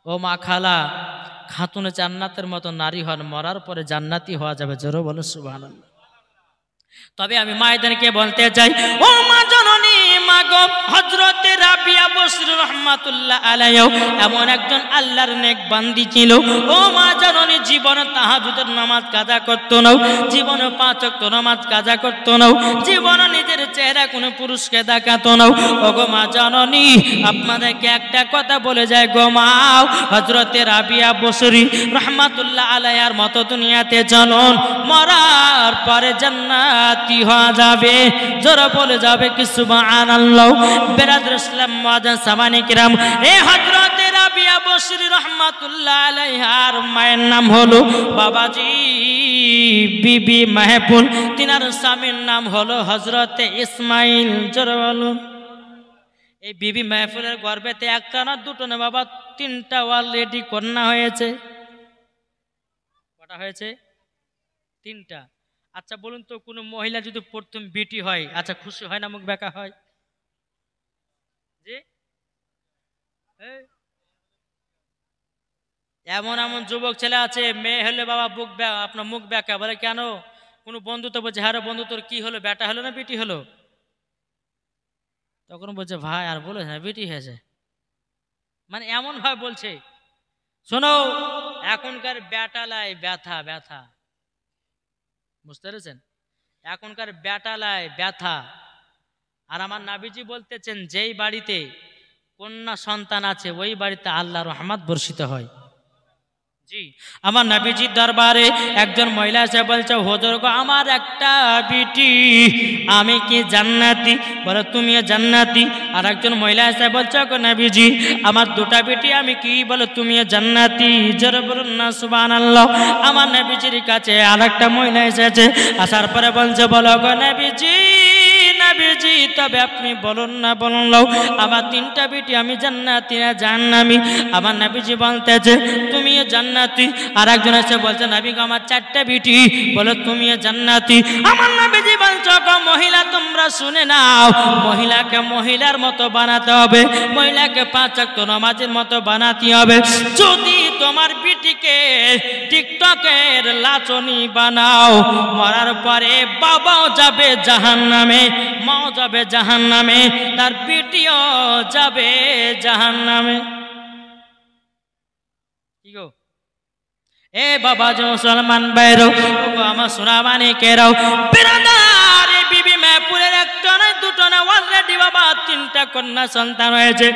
ও মা খালা, খাতুনে জান্নাতের মতো নারী হন, মরার পরে জান্নাতি হওয়া যাবে। জোরে বলো সুবহানাল্লাহ। তবে আমি মায়েদেরকে বলতে চাই, ও মা জননী, মা গো হযরতে রাবিয়া বসরি রাহমাতুল্লাহ আলাইহি এমন একজন আল্লাহর নেক বান্দি ছিল। ও মা জননী, জীবন তাহাজ্জুদের নামাজ কাজা করতো না, জীবন 5 ওয়াক্ত নামাজ কাজা করতো না, জীবন নিজের চেহারা কোনো পুরুষকে দেখাতো না। ও গো মা জননী, আপনাদেরকে একটা কথা বলে যায় গো মা, হযরতে রাবিয়া বসরি রাহমাতুল্লাহ আলাইহির মতো দুনিয়াতে জনন, মরার পরে জান্নাতি হওয়া যাবে। জোরে বলে যাবে কি সুবহানাল্লাহ। বেরাদর ইসলাম মুআজ্জাজ সামানি কিরাম, এ হযরতে রাবিয়া বসরি রাহমাতুল্লাহ আলাইহার মায়ের নাম হলো বাবাজি বিবি মাহফুল, তিনার স্বামীর নাম হলো হযরতে ইসমাইল। জোরে বলো। এই বিবি মাহফুলের গর্ভেতে একটা না দুটো না বাবা, 3টা অলরেডি কন্যা হয়েছে। কটা হয়েছে? 3টা। আচ্ছা বলুন তো, কোনো মহিলা যদি প্রথম বেটি হয়, আচ্ছা খুশি হয় না, মুখ বেঁকা হয়? জি, এমন এমন যুবক ছেলে আছে, মেয়ে হলে বাবা আপনার মুখ বেঁকা। বলে কেন? কোনো বন্ধু তো বলছে, হ্যাঁ বন্ধু তোর কি হলো, বেটা হলো না বেটি হলো? তখন বলছে ভাই আর বলে হ্যাঁ বেটি হয়েছে। মানে এমন ভাবে বলছে। শোনো, এখনকার বেটালায় ব্যথা ব্যথা, বুঝতে পেরেছেন? এখনকার বেটালায় ব্যথা। আর আমার নাবিজি বলতেছেন, যেই বাড়িতে কন্যা সন্তান আছে ওই বাড়িতে আল্লাহর রহমত বর্ষিত হয়। জি, আমার নবীজির দরবারে একজন মহিলা এসে বলছে, হুজুর গো, আমার একটা বিটি, আমি কি জান্নাতি? বলে তুমিও জান্নাতি। আর একজন মহিলা এসে বলছে, গো নবীজি, আমার দুটা বিটি, আমি কি? বলে তুমিও জান্নাতি। জোরে বলুন না সুবহানাল্লাহ। আমার নবীজির কাছে আর একটা মহিলা এসেছে, আসার পরে বলছে, বলো গো নবীজি, নবীজি, তবে আপনি বলুন না, বলুন লাও, আমার তিনটা বিটি, আমি জান্নাতি না জাহান্নামী? আমার নবীজি বলতেছে, তুমিও জান্নাতি। আর একজন এসে বলছে, নবী গো, আমার চারটা বিটি, বলো তুমিও জান্নাতি। আমার নবীজি বলছে, গো মহিলা, তোমরা শুনে নাও, মহিলাকে মহিলার মতো বানাতে হবে, মহিলাকে 5 ওয়াক্ত নামাজের মতো বানাতে হবে। যদি তোমার বিটিকে টিকটকের লাচনি বানাও, মরার পরে বাবাও যাবে জাহান্নামে, মাও যাবে জাহান্নামে, তার বিটিও যাবে জাহান্নামে। কি গো এ বাবা যে মুসলমান বাইরো, আমার সোনা মানিকেরাও, বিরাদার, বিবি মেহপুরের একটা নয়, দুটো না, অলরেডি বাবা 3টা কন্যা সন্তান হয়েছে।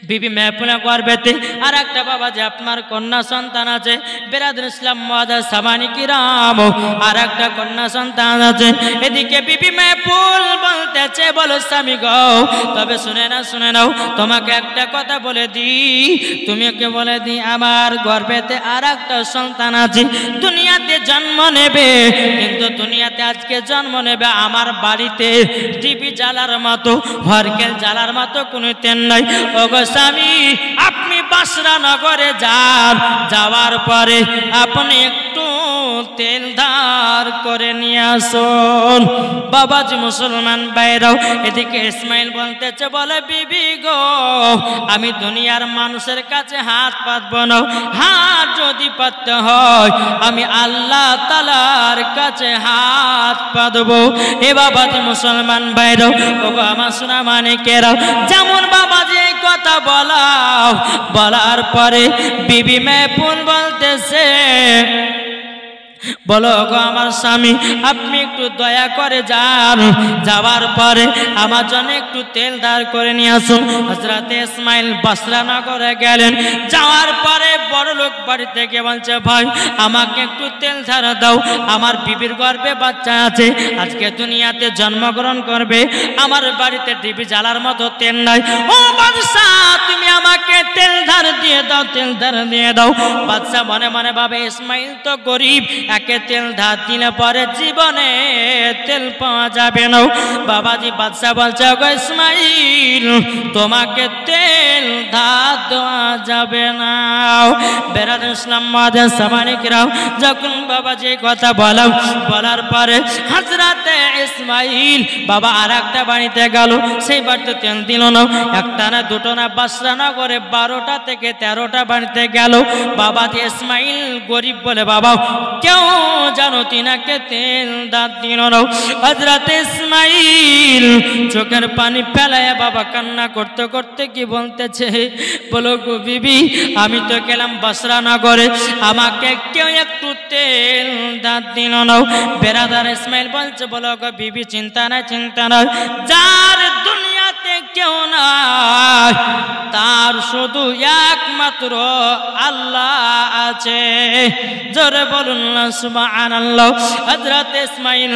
বিবি মেহপুরা গর্ভেতে আর একটা বাবা যে আপনার কন্যা সন্তান আছে, বেরাদুল ইসলাম মুআজ্জাজ সামানি কিরাম, আর একটা কন্যা সন্তান আছে। এদিকে বিবি মেহপুল বলতেছে, বলো স্বামী গো, তবে শুনে নাও, তোমাকে একটা কথা বলে দিই, তুমি ওকে বলে দিই, আমার গর্ভেতে আর একটা সন্তান আছে, দুনিয়াতে জন্ম নেবে, কিন্তু দুনিয়াতে আজকে জন্ম নেবে আমার বাড়িতে টিভি জ্বালার মতো, হরকেল জ্বালার মতো কোনো তেল নাই। ওগো স্বামী, আপনি বাসরা নগরে যান, যাওয়ার পরে আপনি একটু তেল ধার করে নিয়ে আসুন। বাবাজি মুসলমান বাইরাও, এদিকে ইসমাইল বলতেছে, বলে বিবি গো, আমি দুনিয়ার মানুষের কাছে হাত পাতব না, হাত যদি পাততে হয় আমি আল্লাহ তাআলার কাছে হাত পাতব। এ বাবাজি মুসলমান বাইরাও, ওগো আমার সোনা মানিকেরাও, যেমন বাবাজি কথা বলার পরে বিবি মেহপুল বলতেছে, বলো গো আমার স্বামী, আপনি একটু দয়া করে যান, যাওয়ার পরে আমার জন্য একটু তেল ধার করে নিয়ে আসুন। হযরত ইসমাইল বাসরা নগরে গেলেন, যাওয়ার পরে বড় লোক বাড়ি থেকে বলছে, ভাই আমাকে একটু তেল ধার দাও, আমার বিবির গর্ভে বাচ্চা আছে, আজকে দুনিয়াতে জন্মগ্রহণ করবে, আমার বাড়িতে টিভি জ্বালার মতো তেল নাই। ও বাদশাহ, তুমি আমাকে তেল ধার দিয়ে দাও, তেল ধার দিয়ে দাও। বাদশাহ মনে মনে ভাবে, ইসমাইল তো গরিব, একে তেল ধার দিলে পরে জীবনে তেল পাওয়া যাবে না। বাবাজি বাদশাহ বলছে, গো ইসমাইল, তোমাকে তেল ধার দেওয়া যাবে না। বেরাদুল ইসলাম মুআজ্জাজ সামানি কিরাম, যখন বাবাজি কথা বলার পরে হযরতে ইসমাইল বাবা আর একটা বাড়িতে গেল, সেই বাড়িতে তেল দিল না, একটা না, দুটো না, বাসরা নগরে 12টা থেকে 13টা বাড়িতে গেল। বাবাজি ইসমাইল গরিব বলে বাবা কেউ জানো তিনাকে তেল দাঁত দিল না। হযরতে ইসমাইল চোখের পানি ফেলায় বাবা কান্না করতে করতে কি বলতেছে, বলো গো বিবি, আমি তো গেলাম বাসরা নগরে, আমাকে কেউ একটু তেল দাঁত দিল না। বেরাদার ইসমাইল বলছে, বলো গো বিবি, চিন্তা নাই, যার দুনিয়াতে কেউ নাই, তার শুধু একমাত্র আল্লাহ আছে। জোরে বলুন না সুবহানাল্লাহ। হযরত ইসমাইল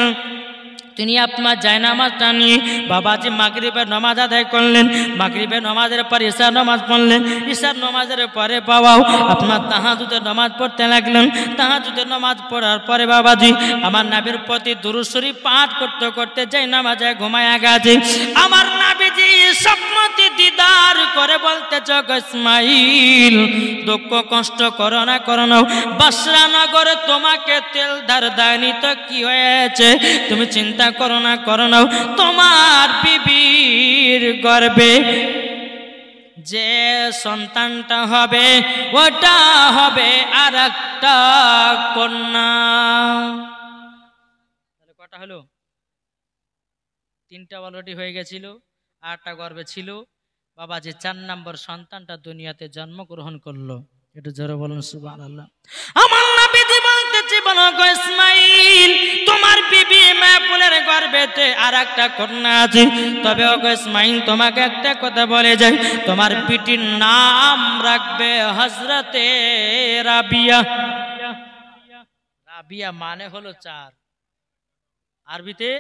তিনি আপনার জায়নামাজটা নিয়ে বাবাজি মাগরিবের নামাজ আদায় করলেন, মাগরিবের নামাজের পর ইশার নামাজ পড়লেন, ইশার নামাজের পরে বাবাও আপনার তাহাজ্জুদের নামাজ পড়তে লাগলেন। তাহাজ্জুদের নামাজ পড়ার পরে বাবাজি আমার নবীর প্রতি দুরূদ শরীফ পাঠ করতে করতে যেই নামাজে ঘুমায়া গেছে, আমার নবীজি স্বপ্নতে দিদার করে বলতেছে, ইসমাইল দুঃখ কষ্ট করো না, বাসরা নগরে তোমাকে তেল ধার দেয়নি তো কি হয়েছে, তুমি চিন্তা করো না, তোমার বিবির গর্ভে যে সন্তানটা হবে ওটা হবে আর একটা কন্যা। তাহলে কটা হলো? 3টা অলরেডি হয়ে গেছিল, 8টা গর্ভে ছিল। বাবা যে 4 নম্বর সন্তানটা দুনিয়াতে জন্মগ্রহণ করলো, একটু জোরে বলুন সুবহানাল্লাহ। আমার নবীজি বলতেছে, শোনো গো ইসমাইল, তোমার বিবি মায়াপুলের গর্ভেতে আর একটা কন্যা আছে, তবে ওগো ইসমাইল তোমাকে একটা কথা বলে যাই, তোমার বিটির নাম রাখবে হযরতে রাবিয়া। রাবিয়া মানে হলো চার, আরবিতে